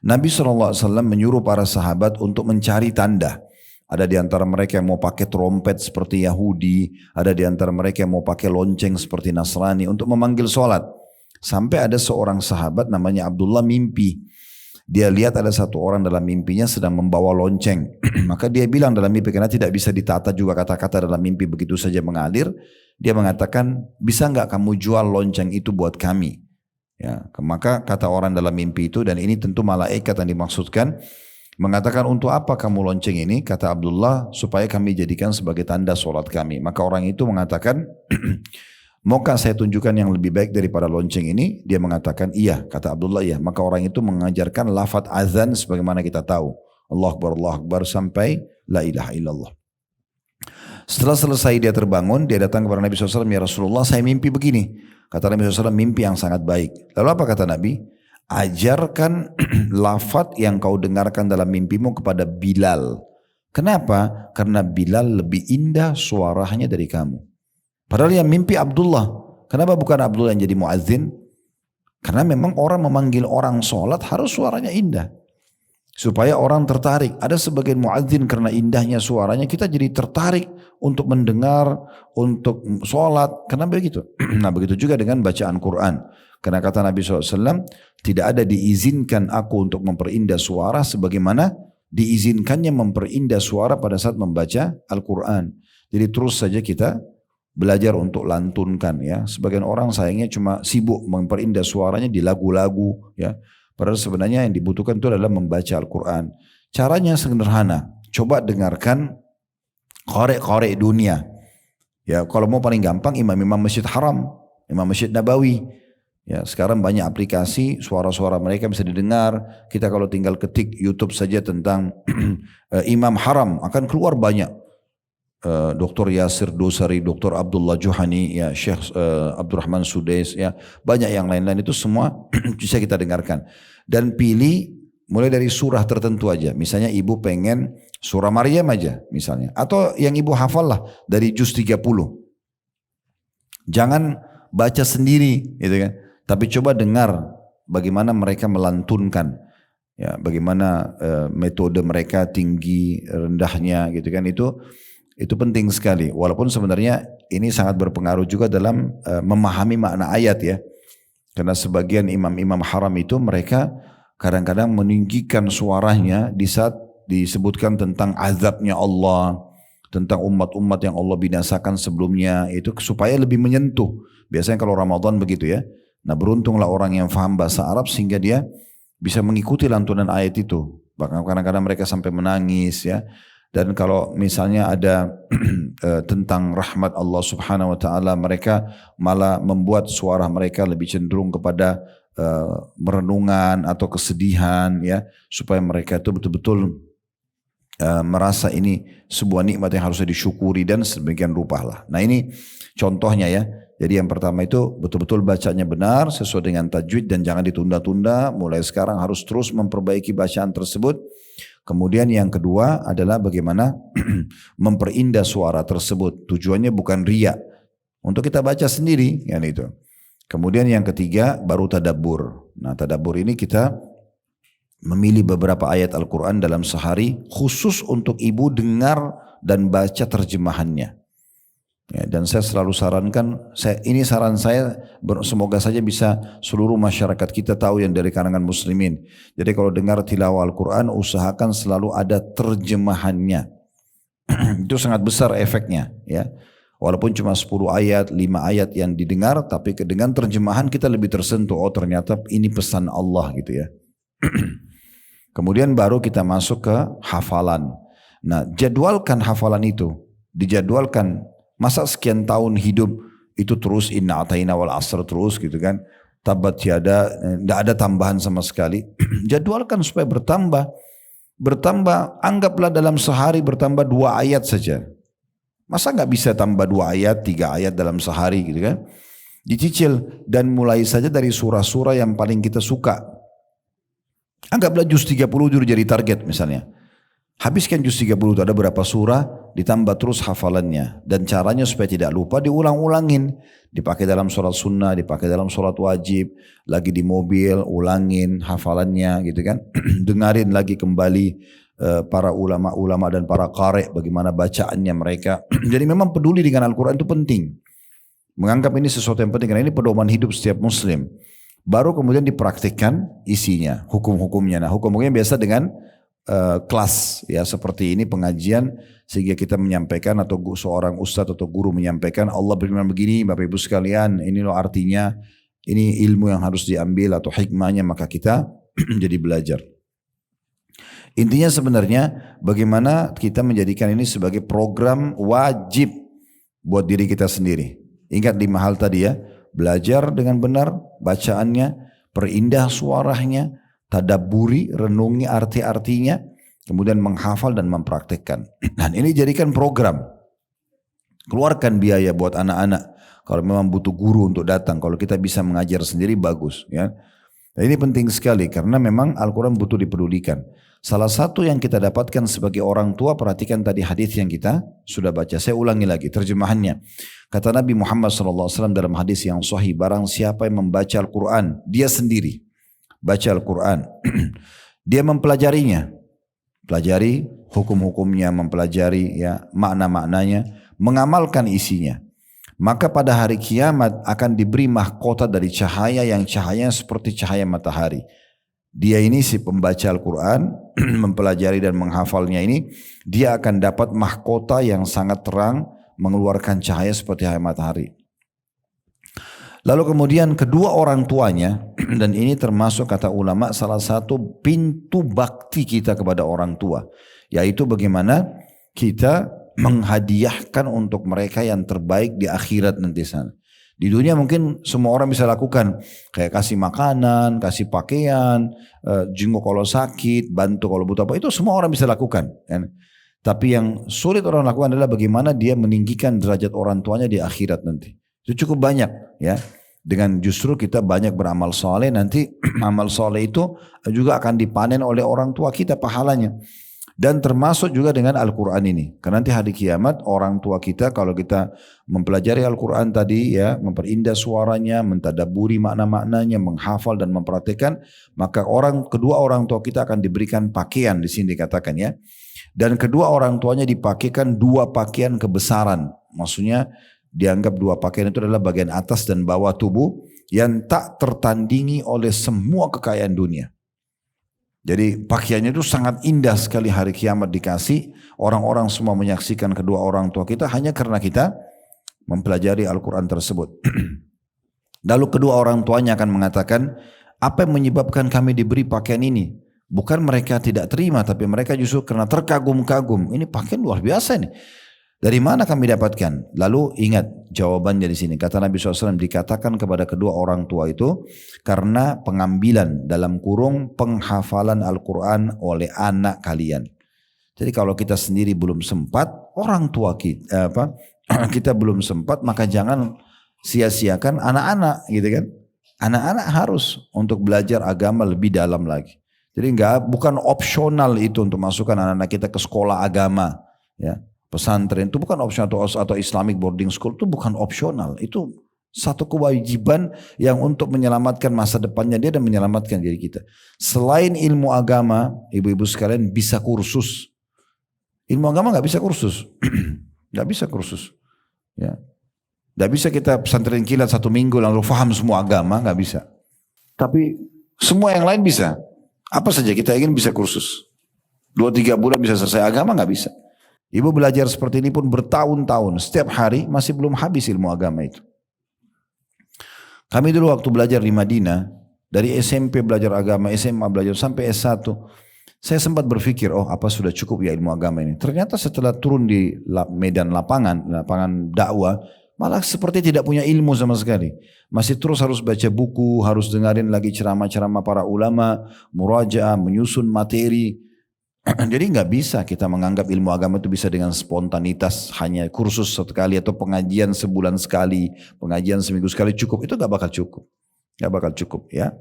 Nabi SAW menyuruh para sahabat untuk mencari tanda. Ada di antara mereka yang mau pakai trompet seperti Yahudi. Ada di antara mereka yang mau pakai lonceng seperti Nasrani untuk memanggil sholat. Sampai ada seorang sahabat namanya Abdullah mimpi. Dia lihat ada satu orang dalam mimpinya sedang membawa lonceng. Maka dia bilang dalam mimpi, karena tidak bisa ditata juga kata-kata dalam mimpi begitu saja mengalir. Dia mengatakan, bisa nggak kamu jual lonceng itu buat kami? Ya, maka kata orang dalam mimpi itu, dan ini tentu malaikat yang dimaksudkan, mengatakan untuk apa kamu lonceng ini? Kata Abdullah, supaya kami jadikan sebagai tanda sholat kami. Maka orang itu mengatakan, maukah saya tunjukkan yang lebih baik daripada lonceng ini? Dia mengatakan iya. Kata Abdullah iya. Maka orang itu mengajarkan lafaz azan sebagaimana kita tahu. Allah Akbar sampai la ilaha illallah. Setelah selesai dia terbangun, dia datang kepada Nabi SAW, ya Rasulullah saya mimpi begini. Kata Nabi SAW, mimpi yang sangat baik. Lalu apa kata Nabi? Ajarkan lafaz yang kau dengarkan dalam mimpimu kepada Bilal. Kenapa? Karena Bilal lebih indah suaranya dari kamu. Padahal yang mimpi Abdullah. Kenapa bukan Abdullah yang jadi muazzin? Karena memang orang memanggil orang sholat harus suaranya indah. Supaya orang tertarik. Ada sebagian muazzin karena indahnya suaranya kita jadi tertarik untuk mendengar, untuk sholat. Karena begitu. Nah begitu juga dengan bacaan Quran. Karena kata Nabi SAW, tidak ada diizinkan aku untuk memperindah suara sebagaimana diizinkannya memperindah suara pada saat membaca Al-Quran. Jadi terus saja kita belajar untuk lantunkan ya. Sebagian orang sayangnya cuma sibuk memperindah suaranya di lagu-lagu ya. Padahal sebenarnya yang dibutuhkan itu adalah membaca Al-Quran. Caranya sederhana. Coba dengarkan korek-korek dunia. Ya, kalau mau paling gampang imam-imam Masjid Haram, Imam Masjid Nabawi. Ya, sekarang banyak aplikasi suara-suara mereka bisa didengar. Kita kalau tinggal ketik YouTube saja tentang Imam Haram akan keluar banyak. Dr. Yasir Dosari, Dr. Abdullah Juhani, ya Syekh Abdurrahman Sudais, ya banyak yang lain-lain itu semua bisa kita dengarkan. Dan pilih mulai dari surah tertentu aja. Misalnya ibu pengen surah Maryam aja misalnya. Atau yang ibu hafal lah dari juz 30. Jangan baca sendiri gitu kan. Tapi coba dengar bagaimana mereka melantunkan. Ya, bagaimana metode mereka tinggi, rendahnya gitu kan. Itu penting sekali. Walaupun sebenarnya ini sangat berpengaruh juga dalam memahami makna ayat ya. Karena sebagian imam-imam haram itu mereka kadang-kadang meninggikan suaranya di saat disebutkan tentang azabnya Allah, tentang umat-umat yang Allah binasakan sebelumnya, itu supaya lebih menyentuh. Biasanya kalau Ramadan begitu ya. Nah beruntunglah orang yang faham bahasa Arab sehingga dia bisa mengikuti lantunan ayat itu. Bahkan kadang-kadang mereka sampai menangis ya. Dan kalau misalnya ada tentang rahmat Allah Subhanahu wa taala, mereka malah membuat suara mereka lebih cenderung kepada merenungan atau kesedihan ya, supaya mereka itu betul-betul merasa ini sebuah nikmat yang harusnya disyukuri dan sedemikian rupa lah. Nah ini contohnya ya. Jadi yang pertama itu betul-betul bacanya benar sesuai dengan tajwid dan jangan ditunda-tunda. Mulai sekarang harus terus memperbaiki bacaan tersebut. Kemudian yang kedua adalah bagaimana memperindah suara tersebut. Tujuannya bukan riya. Untuk kita baca sendiri. Kan itu. Kemudian yang ketiga baru tadabbur. Nah tadabbur ini kita memilih beberapa ayat Al-Quran dalam sehari. Khusus untuk ibu dengar dan baca terjemahannya. Ya, dan saya selalu sarankan, ini saran saya, semoga saja bisa seluruh masyarakat kita tahu yang dari kalangan muslimin. Jadi kalau dengar tilawah Al-Quran, usahakan selalu ada terjemahannya. Itu sangat besar efeknya. Ya. Walaupun cuma 10 ayat, 5 ayat yang didengar, tapi dengan terjemahan kita lebih tersentuh. Oh ternyata ini pesan Allah gitu ya. Kemudian baru kita masuk ke hafalan. Nah jadwalkan hafalan itu. Dijadwalkan. Masa sekian tahun hidup itu terus inna ataina wal asr terus gitu kan. Tabat tiada, tidak ada tambahan sama sekali. Jadwalkan supaya bertambah. Bertambah, anggaplah dalam sehari bertambah 2 ayat saja. Masa nggak bisa tambah 2 ayat, 3 ayat dalam sehari gitu kan? Dicicil dan mulai saja dari surah-surah yang paling kita suka. Anggaplah juz 30 dulu jadi target misalnya. Habiskan juz 30 itu ada berapa surah, ditambah terus hafalannya. Dan caranya supaya tidak lupa diulang-ulangin. Dipakai dalam sholat sunnah, dipakai dalam sholat wajib. Lagi di mobil, ulangin hafalannya gitu kan. Dengarin lagi kembali para ulama-ulama dan para qari bagaimana bacaannya mereka. Jadi memang peduli dengan Al-Quran itu penting. Menganggap ini sesuatu yang penting karena ini pedoman hidup setiap muslim. Baru kemudian dipraktikkan isinya, hukum-hukumnya. Nah hukum-hukumnya biasa dengan kelas ya seperti ini pengajian sehingga kita menyampaikan atau seorang ustadz atau guru menyampaikan Allah berfirman begini Bapak Ibu sekalian ini loh artinya ini ilmu yang harus diambil atau hikmahnya maka kita jadi belajar. Intinya sebenarnya bagaimana kita menjadikan ini sebagai program wajib buat diri kita sendiri. Ingat 5 hal tadi ya, belajar dengan benar bacaannya, perindah suaranya, tadabburi, renungi arti-artinya, kemudian menghafal dan mempraktekkan. Dan ini jadikan program. Keluarkan biaya buat anak-anak. Kalau memang butuh guru untuk datang, kalau kita bisa mengajar sendiri bagus ya. Nah, ini penting sekali karena memang Al-Quran butuh dipedulikan. Salah satu yang kita dapatkan sebagai orang tua, perhatikan tadi hadis yang kita sudah baca. Saya ulangi lagi terjemahannya. Kata Nabi Muhammad SAW dalam hadis yang sahih, barang siapa yang membaca Al-Quran, dia sendiri baca Al-Quran, dia mempelajarinya, pelajari hukum-hukumnya, mempelajari ya makna-maknanya, mengamalkan isinya. Maka pada hari kiamat akan diberi mahkota dari cahaya yang cahayanya seperti cahaya matahari. Dia ini si pembaca Al-Quran, mempelajari dan menghafalnya ini, dia akan dapat mahkota yang sangat terang, mengeluarkan cahaya seperti cahaya matahari. Lalu kemudian kedua orang tuanya, dan ini termasuk kata ulama salah satu pintu bakti kita kepada orang tua, yaitu bagaimana kita menghadiahkan untuk mereka yang terbaik di akhirat nanti sana. Di dunia mungkin semua orang bisa lakukan, kayak kasih makanan, kasih pakaian, jenguk kalau sakit, bantu kalau butuh apa, itu semua orang bisa lakukan. Kan? Tapi yang sulit orang lakukan adalah bagaimana dia meninggikan derajat orang tuanya di akhirat nanti. Itu cukup banyak ya. Dengan justru kita banyak beramal soleh, nanti amal soleh itu juga akan dipanen oleh orang tua kita pahalanya. Dan termasuk juga dengan Al-Quran ini. Karena nanti hari kiamat orang tua kita kalau kita mempelajari Al-Quran tadi ya, memperindah suaranya, mentadaburi makna-maknanya, menghafal dan mempraktikkan, maka kedua orang tua kita akan diberikan pakaian di sini dikatakan ya. Dan kedua orang tuanya dipakaikan 2 pakaian kebesaran. Maksudnya dianggap 2 pakaian itu adalah bagian atas dan bawah tubuh yang tak tertandingi oleh semua kekayaan dunia. Jadi pakaiannya itu sangat indah sekali hari kiamat dikasih. Orang-orang semua menyaksikan kedua orang tua kita hanya karena kita mempelajari Al-Quran tersebut. Lalu kedua orang tuanya akan mengatakan, apa yang menyebabkan kami diberi pakaian ini? Bukan mereka tidak terima, tapi mereka justru karena terkagum-kagum. Ini pakaian luar biasa nih. Dari mana kami dapatkan? Lalu ingat jawabannya di sini. Kata Nabi SAW, dikatakan kepada kedua orang tua itu karena pengambilan dalam kurung penghafalan Al-Quran oleh anak kalian. Jadi kalau kita sendiri belum sempat, orang tua kita belum sempat, maka jangan sia-siakan anak-anak gitu kan. Anak-anak harus untuk belajar agama lebih dalam lagi. Jadi bukan opsional itu untuk masukkan anak-anak kita ke sekolah agama ya. Pesantren itu bukan opsional atau Islamic boarding school itu bukan opsional. Itu satu kewajiban yang untuk menyelamatkan masa depannya dia dan menyelamatkan diri kita. Selain ilmu agama, ibu-ibu sekalian bisa kursus. Ilmu agama nggak bisa kursus, nggak bisa kursus. Ya, nggak bisa kita pesantren kilat 1 minggu lalu faham semua agama, nggak bisa. Tapi semua yang lain bisa. Apa saja kita ingin bisa kursus. 2-3 bulan bisa selesai agama nggak bisa. Ibu belajar seperti ini pun bertahun-tahun. Setiap hari masih belum habis ilmu agama itu. Kami dulu waktu belajar di Madinah, dari SMP belajar agama, SMA belajar sampai S1. Saya sempat berpikir, oh apa sudah cukup ya ilmu agama ini. Ternyata setelah turun di medan lapangan dakwah, malah seperti tidak punya ilmu sama sekali. Masih terus harus baca buku, harus dengarin lagi ceramah-ceramah para ulama, murajaah, menyusun materi. Jadi nggak bisa kita menganggap ilmu agama itu bisa dengan spontanitas, hanya kursus sekali atau pengajian sebulan sekali, pengajian seminggu sekali cukup. Itu nggak bakal cukup. Nggak bakal cukup ya.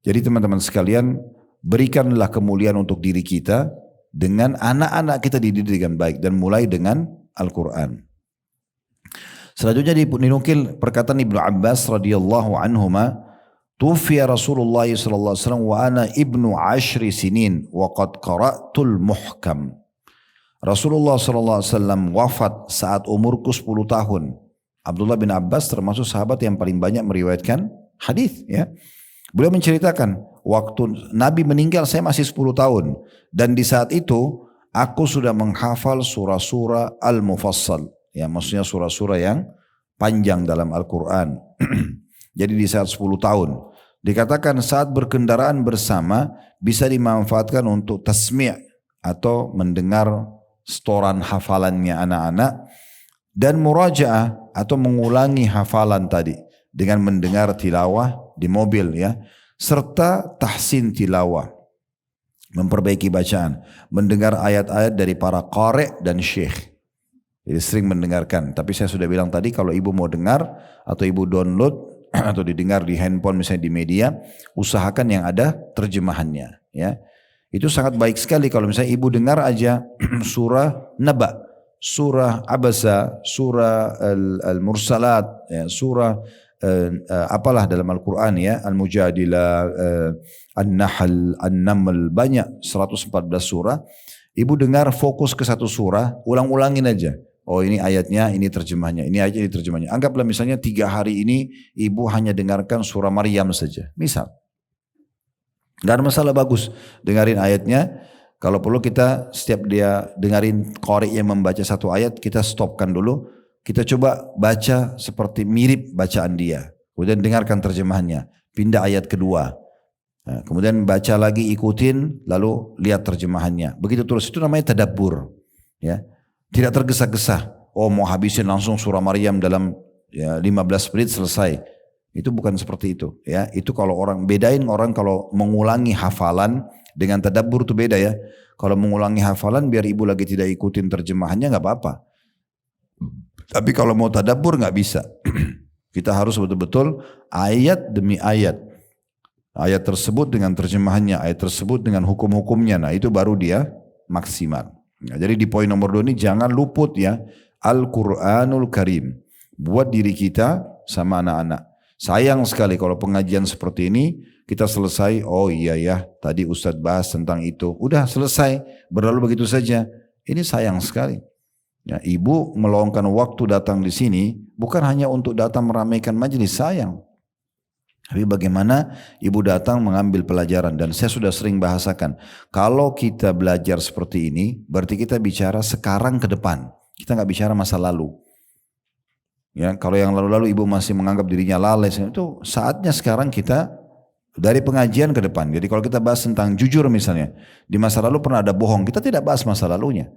Jadi teman-teman sekalian, berikanlah kemuliaan untuk diri kita dengan anak-anak kita dididik dengan baik dan mulai dengan Al-Quran. Selanjutnya dinukil perkataan Ibnu Abbas radhiyallahu anhuma, tufiya Rasulullah sallallahu alaihi wasallam wa ana ibnu 10 sinin wa qad qara'tul muhkam. Rasulullah sallallahu alaihi wasallam wafat saat umurku 10 tahun. Abdullah bin Abbas termasuk sahabat yang paling banyak meriwayatkan hadis ya. Beliau menceritakan, waktu Nabi meninggal saya masih 10 tahun. Dan di saat itu aku sudah menghafal surah-surah Al-Mufassal. Ya, maksudnya surah-surah yang panjang dalam Al-Quran. Jadi di saat 10 tahun. Dikatakan saat berkendaraan bersama bisa dimanfaatkan untuk tasmi' atau mendengar setoran hafalannya anak-anak. Dan murajaah atau mengulangi hafalan tadi. Dengan mendengar tilawah di mobil ya, serta tahsin tilawah, memperbaiki bacaan, mendengar ayat-ayat dari para qari dan syekh. Jadi sering mendengarkan, tapi saya sudah bilang tadi kalau ibu mau dengar atau ibu download atau didengar di handphone misalnya di media, usahakan yang ada terjemahannya ya. Itu sangat baik sekali kalau misalnya ibu dengar aja surah Naba, surah Abasa, surah Al-Mursalat, ya, surah apalah dalam Al-Quran ya, Al-Mujadilah, An-Nahl, An-Naml, banyak 114 surah. Ibu dengar fokus ke satu surah, ulang-ulangin aja. Oh ini ayatnya, ini terjemahnya, ini ayatnya, ini terjemahnya. Anggaplah misalnya 3 hari ini ibu hanya dengarkan surah Maryam saja. Misal. Gak ada masalah, bagus. Dengarin ayatnya. Kalau perlu kita setiap dia dengarin qari yang membaca satu ayat, kita stopkan dulu. Kita coba baca seperti mirip bacaan dia. Kemudian dengarkan terjemahannya. Pindah ayat kedua. Nah, kemudian baca lagi, ikutin, lalu lihat terjemahannya. Begitu terus, itu namanya tadabbur. Ya. Tidak tergesa-gesa. Oh mau habisin langsung surah Maryam dalam 15 menit selesai. Itu bukan seperti itu. Ya. Itu kalau orang, bedain orang kalau mengulangi hafalan dengan tadabbur itu beda ya. Kalau mengulangi hafalan biar ibu lagi tidak ikutin terjemahannya nggak apa-apa. Tapi kalau mau tadabbur nggak bisa. Kita harus betul-betul ayat demi ayat. Ayat tersebut dengan terjemahannya, ayat tersebut dengan hukum-hukumnya. Nah itu baru dia maksimal. Nah, jadi di poin nomor 2 ini jangan luput ya. Al-Quranul Karim. Buat diri kita sama anak-anak. Sayang sekali kalau pengajian seperti ini kita selesai. Oh iya ya tadi Ustadz bahas tentang itu. Udah selesai. Berlalu begitu saja. Ini sayang sekali. Ya, ibu meluangkan waktu datang di sini bukan hanya untuk datang meramaikan majelis, sayang. Tapi bagaimana ibu datang mengambil pelajaran, dan saya sudah sering bahasakan. Kalau kita belajar seperti ini, berarti kita bicara sekarang ke depan. Kita nggak bicara masa lalu. Ya, kalau yang lalu-lalu ibu masih menganggap dirinya lalai, itu saatnya sekarang kita dari pengajian ke depan. Jadi kalau kita bahas tentang jujur misalnya, di masa lalu pernah ada bohong, kita tidak bahas masa lalunya.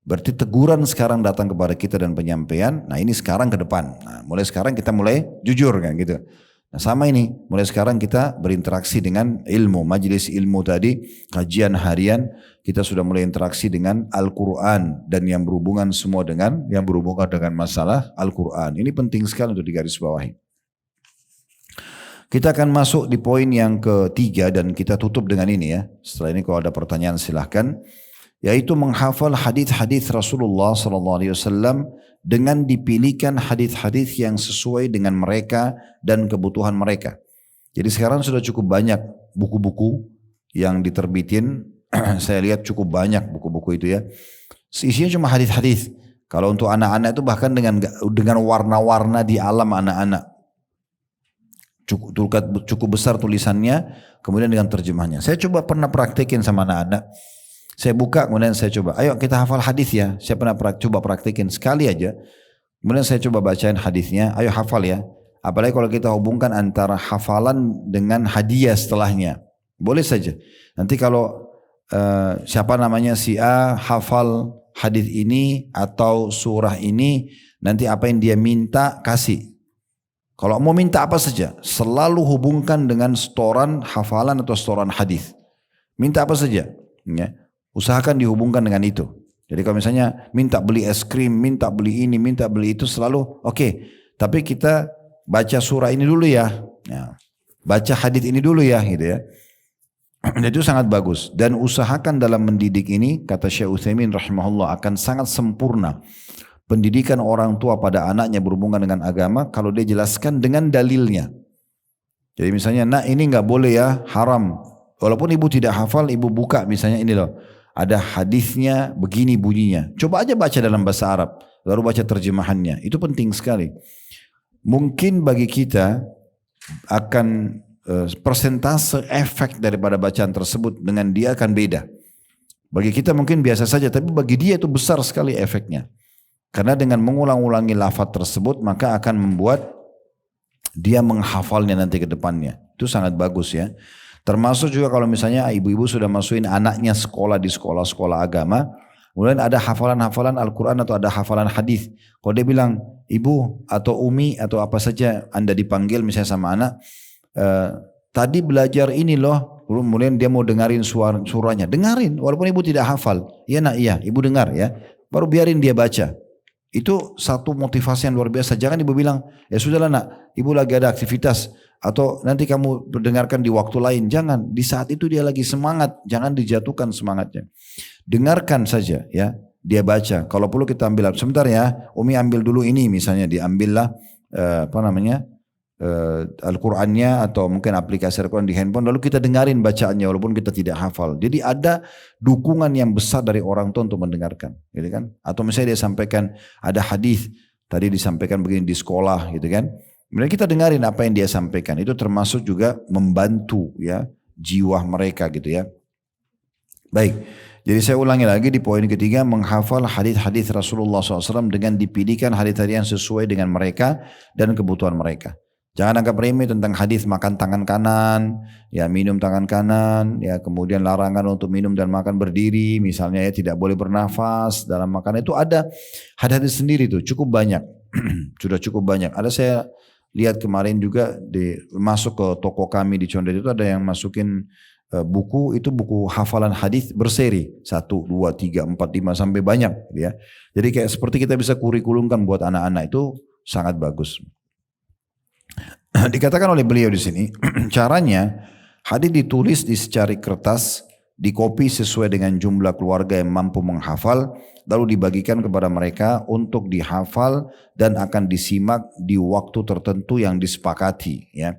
Berarti teguran sekarang datang kepada kita dan penyampaian, nah ini sekarang ke depan. Nah, mulai sekarang kita mulai jujur kan gitu. Nah, sama ini, mulai sekarang kita berinteraksi dengan ilmu, majelis ilmu tadi, kajian harian, kita sudah mulai interaksi dengan Al-Quran dan yang berhubungan semua dengan masalah Al-Quran. Ini penting sekali untuk digarisbawahi. Kita akan masuk di poin yang ketiga dan kita tutup dengan ini ya. Setelah ini kalau ada pertanyaan silahkan. Yaitu menghafal hadis-hadis Rasulullah SAW dengan dipilihkan hadis-hadis yang sesuai dengan mereka dan kebutuhan mereka. Jadi sekarang sudah cukup banyak buku-buku yang diterbitin. Saya lihat cukup banyak buku-buku itu ya. Isinya cuma hadis-hadis. Kalau untuk anak-anak itu bahkan dengan warna-warna di alam anak-anak. Cukup besar tulisannya, kemudian dengan terjemahnya. Saya coba pernah praktekin sama anak-anak. Saya buka kemudian saya coba, ayo kita hafal hadis ya. Saya pernah coba praktekin sekali aja. Kemudian saya coba bacain hadisnya, ayo hafal ya. Apalagi kalau kita hubungkan antara hafalan dengan hadiah setelahnya. Boleh saja. Nanti kalau siapa namanya si A hafal hadis ini atau surah ini, nanti apa yang dia minta kasih. Kalau mau minta apa saja, selalu hubungkan dengan setoran hafalan atau setoran hadis. Minta apa saja, ya. Usahakan dihubungkan dengan itu. Jadi kalau misalnya minta beli es krim, minta beli ini, minta beli itu, selalu oke. Tapi kita baca surah ini dulu ya, baca hadis ini dulu ya, gitu ya. Dan itu sangat bagus. Dan usahakan dalam mendidik ini, kata Syekh Utsaimin rahimahullah, akan sangat sempurna pendidikan orang tua pada anaknya berhubungan dengan agama kalau dia jelaskan dengan dalilnya. Jadi misalnya, nak ini nggak boleh ya, haram. Walaupun ibu tidak hafal, ibu buka misalnya ini loh, ada hadisnya begini bunyinya. Coba aja baca dalam bahasa Arab, lalu baca terjemahannya. Itu penting sekali. Mungkin bagi kita akan persentase efek daripada bacaan tersebut dengan dia akan beda. Bagi kita mungkin biasa saja, tapi bagi dia itu besar sekali efeknya. Karena dengan mengulang-ulangi lafaz tersebut maka akan membuat dia menghafalnya nanti ke depannya. Itu sangat bagus ya. Termasuk juga kalau misalnya ibu-ibu sudah masukin anaknya sekolah di sekolah-sekolah agama, kemudian ada hafalan-hafalan Al-Quran atau ada hafalan hadis. Kalau dia bilang ibu atau umi atau apa saja Anda dipanggil misalnya sama anak, tadi belajar ini loh, kemudian dia mau dengarin surahnya, dengarin walaupun ibu tidak hafal. Iya nak, iya ibu dengar ya, baru biarin dia baca. Itu satu motivasi yang luar biasa. Jangan ibu bilang, ya sudahlah nak, ibu lagi ada aktivitas. Atau nanti kamu dengarkan di waktu lain. Jangan, di saat itu dia lagi semangat. Jangan dijatuhkan semangatnya. Dengarkan saja ya, dia baca. Kalau perlu kita ambil, sebentar ya, Umi ambil dulu ini misalnya. Diambillah Al-Qur'annya atau mungkin aplikasi Al-Qur'an di handphone, lalu kita dengarin bacaannya walaupun kita tidak hafal. Jadi ada dukungan yang besar dari orang tua untuk mendengarkan, gitu kan? Atau misalnya dia sampaikan ada hadis tadi disampaikan begini di sekolah, gitu kan? Kemudian kita dengarin apa yang dia sampaikan. Itu termasuk juga membantu ya jiwa mereka, gitu ya. Baik. Jadi saya ulangi lagi di poin ketiga, menghafal hadis-hadis Rasulullah SAW dengan dipilihkan hadis-hadis yang sesuai dengan mereka dan kebutuhan mereka. Jangan anggap remeh tentang hadis makan tangan kanan, ya minum tangan kanan, ya kemudian larangan untuk minum dan makan berdiri, misalnya ya tidak boleh bernafas dalam makanan. Itu ada hadis sendiri tuh, cukup banyak, sudah cukup banyak. Ada saya lihat kemarin juga masuk ke toko kami di Condet itu ada yang masukin buku, itu buku hafalan hadis berseri 1, 2, 3, 4, 5 sampai banyak, ya. Jadi kayak seperti kita bisa kurikulumkan buat anak-anak, itu sangat bagus. Dikatakan oleh beliau di sini, caranya hadis ditulis di secari kertas, dikopi sesuai dengan jumlah keluarga yang mampu menghafal, lalu dibagikan kepada mereka untuk dihafal dan akan disimak di waktu tertentu yang disepakati. Ya,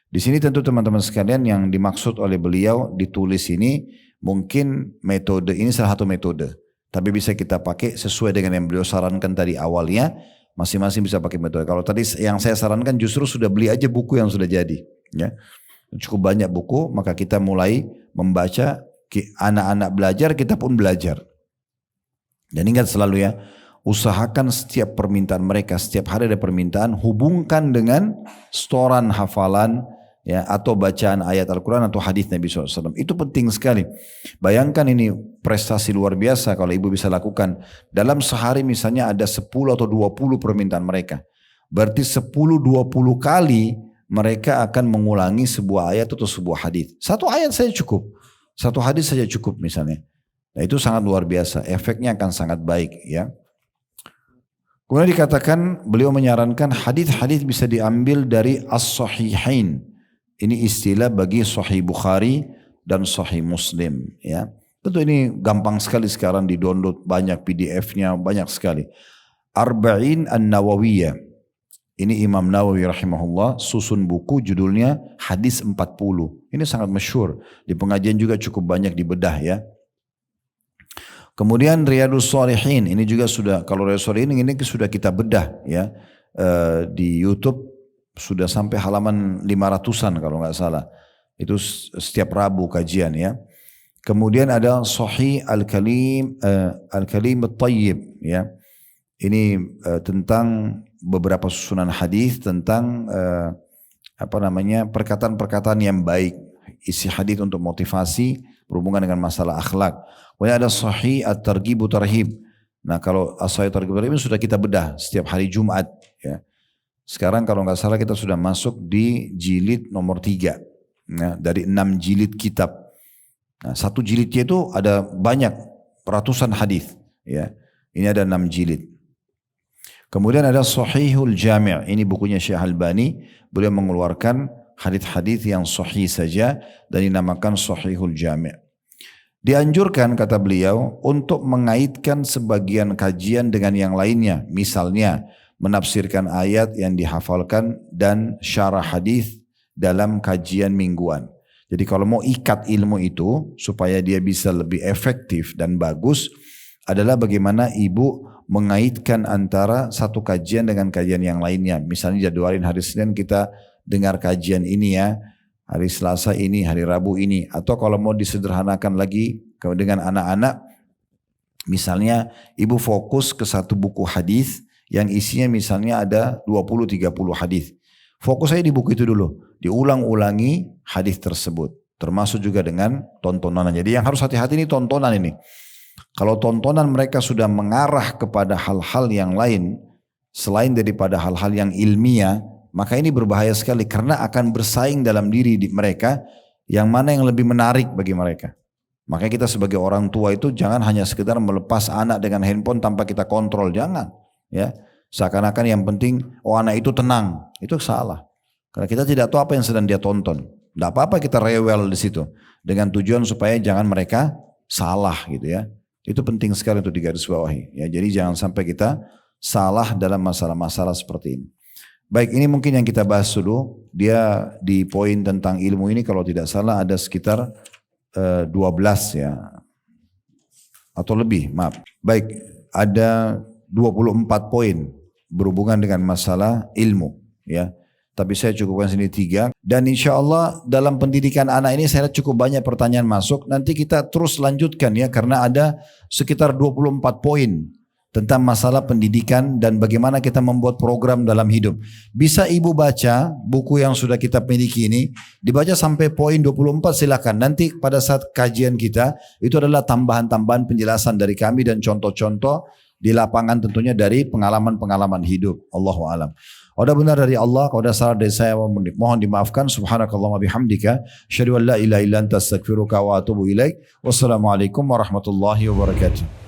di sini tentu teman-teman sekalian yang dimaksud oleh beliau ditulis ini mungkin metode ini salah satu metode, tapi bisa kita pakai sesuai dengan yang beliau sarankan tadi awalnya. Masing-masing bisa pakai metode. Kalau tadi yang saya sarankan justru sudah beli aja buku yang sudah jadi. Ya. Cukup banyak buku, maka kita mulai membaca, anak-anak belajar, kita pun belajar. Dan ingat selalu ya, usahakan setiap permintaan mereka, setiap hari ada permintaan, hubungkan dengan setoran hafalan, ya, atau bacaan ayat Al-Quran atau hadis Nabi SAW. Itu penting sekali. Bayangkan ini prestasi luar biasa kalau ibu bisa lakukan. Dalam sehari misalnya ada 10 atau 20 permintaan mereka. Berarti 10-20 kali mereka akan mengulangi sebuah ayat atau sebuah hadis. Satu ayat saja cukup. Satu hadis saja cukup misalnya. Nah itu sangat luar biasa. Efeknya akan sangat baik ya. Kemudian dikatakan beliau menyarankan hadis-hadis bisa diambil dari as-sahihain. Ini istilah bagi Sahih Bukhari dan Sahih Muslim. Ya, tentu ini gampang sekali sekarang di-download, banyak PDF-nya, banyak sekali. Arba'in An-Nawawiyah. Ini Imam Nawawi rahimahullah susun buku judulnya Hadis 40. Ini sangat masyhur. Di pengajian juga cukup banyak dibedah ya. Kemudian Riyadus Shalihin. Ini juga sudah, kalau Riyadus Shalihin ini sudah kita bedah ya di YouTube. Sudah sampai halaman 500-an kalau nggak salah. Itu setiap Rabu kajian ya. Kemudian ada Sahih Al-Kalim At-Tayyib, ya. Ini tentang beberapa susunan hadis tentang perkataan-perkataan yang baik, isi hadis untuk motivasi berhubungan dengan masalah akhlak. Kemudian ada Sahih At-Targhib Tarhib. Nah, kalau Sahih At-Targhib Tarhib sudah kita bedah setiap hari Jumat, ya. Sekarang kalau nggak salah kita sudah masuk di jilid nomor 3, ya, dari 6 jilid kitab. Nah, satu jilidnya itu ada banyak ratusan hadis, ya. Ini ada 6 jilid. Kemudian ada Sahihul Jami'. Ini bukunya Syekh Albani. Beliau mengeluarkan hadis-hadis yang sahih saja dan dinamakan Sahihul Jami'. Dianjurkan, kata beliau, untuk mengaitkan sebagian kajian dengan yang lainnya. Misalnya menafsirkan ayat yang dihafalkan dan syarah hadis dalam kajian mingguan. Jadi kalau mau ikat ilmu itu supaya dia bisa lebih efektif dan bagus, adalah bagaimana ibu mengaitkan antara satu kajian dengan kajian yang lainnya. Misalnya jadwalin hari Senin kita dengar kajian ini, ya, hari Selasa ini, hari Rabu ini. Atau kalau mau disederhanakan lagi dengan anak-anak, misalnya ibu fokus ke satu buku hadis yang isinya misalnya ada 20-30 hadis. Fokus saya di buku itu dulu, diulang-ulangi hadis tersebut, termasuk juga dengan tontonan. Jadi yang harus hati-hati ini tontonan ini. Kalau tontonan mereka sudah mengarah kepada hal-hal yang lain selain daripada hal-hal yang ilmiah, maka ini berbahaya sekali karena akan bersaing dalam diri mereka yang mana yang lebih menarik bagi mereka. Makanya kita sebagai orang tua itu jangan hanya sekedar melepas anak dengan handphone tanpa kita kontrol, jangan, ya. Seakan-akan yang penting anak itu tenang, itu salah. Karena kita tidak tahu apa yang sedang dia tonton. Tidak apa-apa kita rewel di situ dengan tujuan supaya jangan mereka salah, gitu, ya. Itu penting sekali untuk digarisbawahi, ya. Jadi jangan sampai kita salah dalam masalah-masalah seperti ini. Baik, ini mungkin yang kita bahas dulu. Dia di poin tentang ilmu ini kalau tidak salah ada sekitar 12, ya, atau lebih, maaf. Baik, ada 24 poin berhubungan dengan masalah ilmu, ya. Tapi saya cukupkan sini 3. Dan insya Allah dalam pendidikan anak ini saya lihat cukup banyak pertanyaan masuk. Nanti kita terus lanjutkan, ya, karena ada sekitar 24 poin tentang masalah pendidikan dan bagaimana kita membuat program dalam hidup. Bisa ibu baca buku yang sudah kita miliki ini, dibaca sampai poin 24 silakan. Nanti pada saat kajian kita, itu adalah tambahan-tambahan penjelasan dari kami dan contoh-contoh di lapangan tentunya dari pengalaman-pengalaman hidup. Allahu a'lam. Kalau ada benar dari Allah, kalau ada salah dari saya, mohon dimaafkan. Subhanakallahumma bihamdika, asyhadu an la ilaha illa anta astaghfiruka wa atubu ilaik. Wassalamualaikum warahmatullahi wabarakatuh.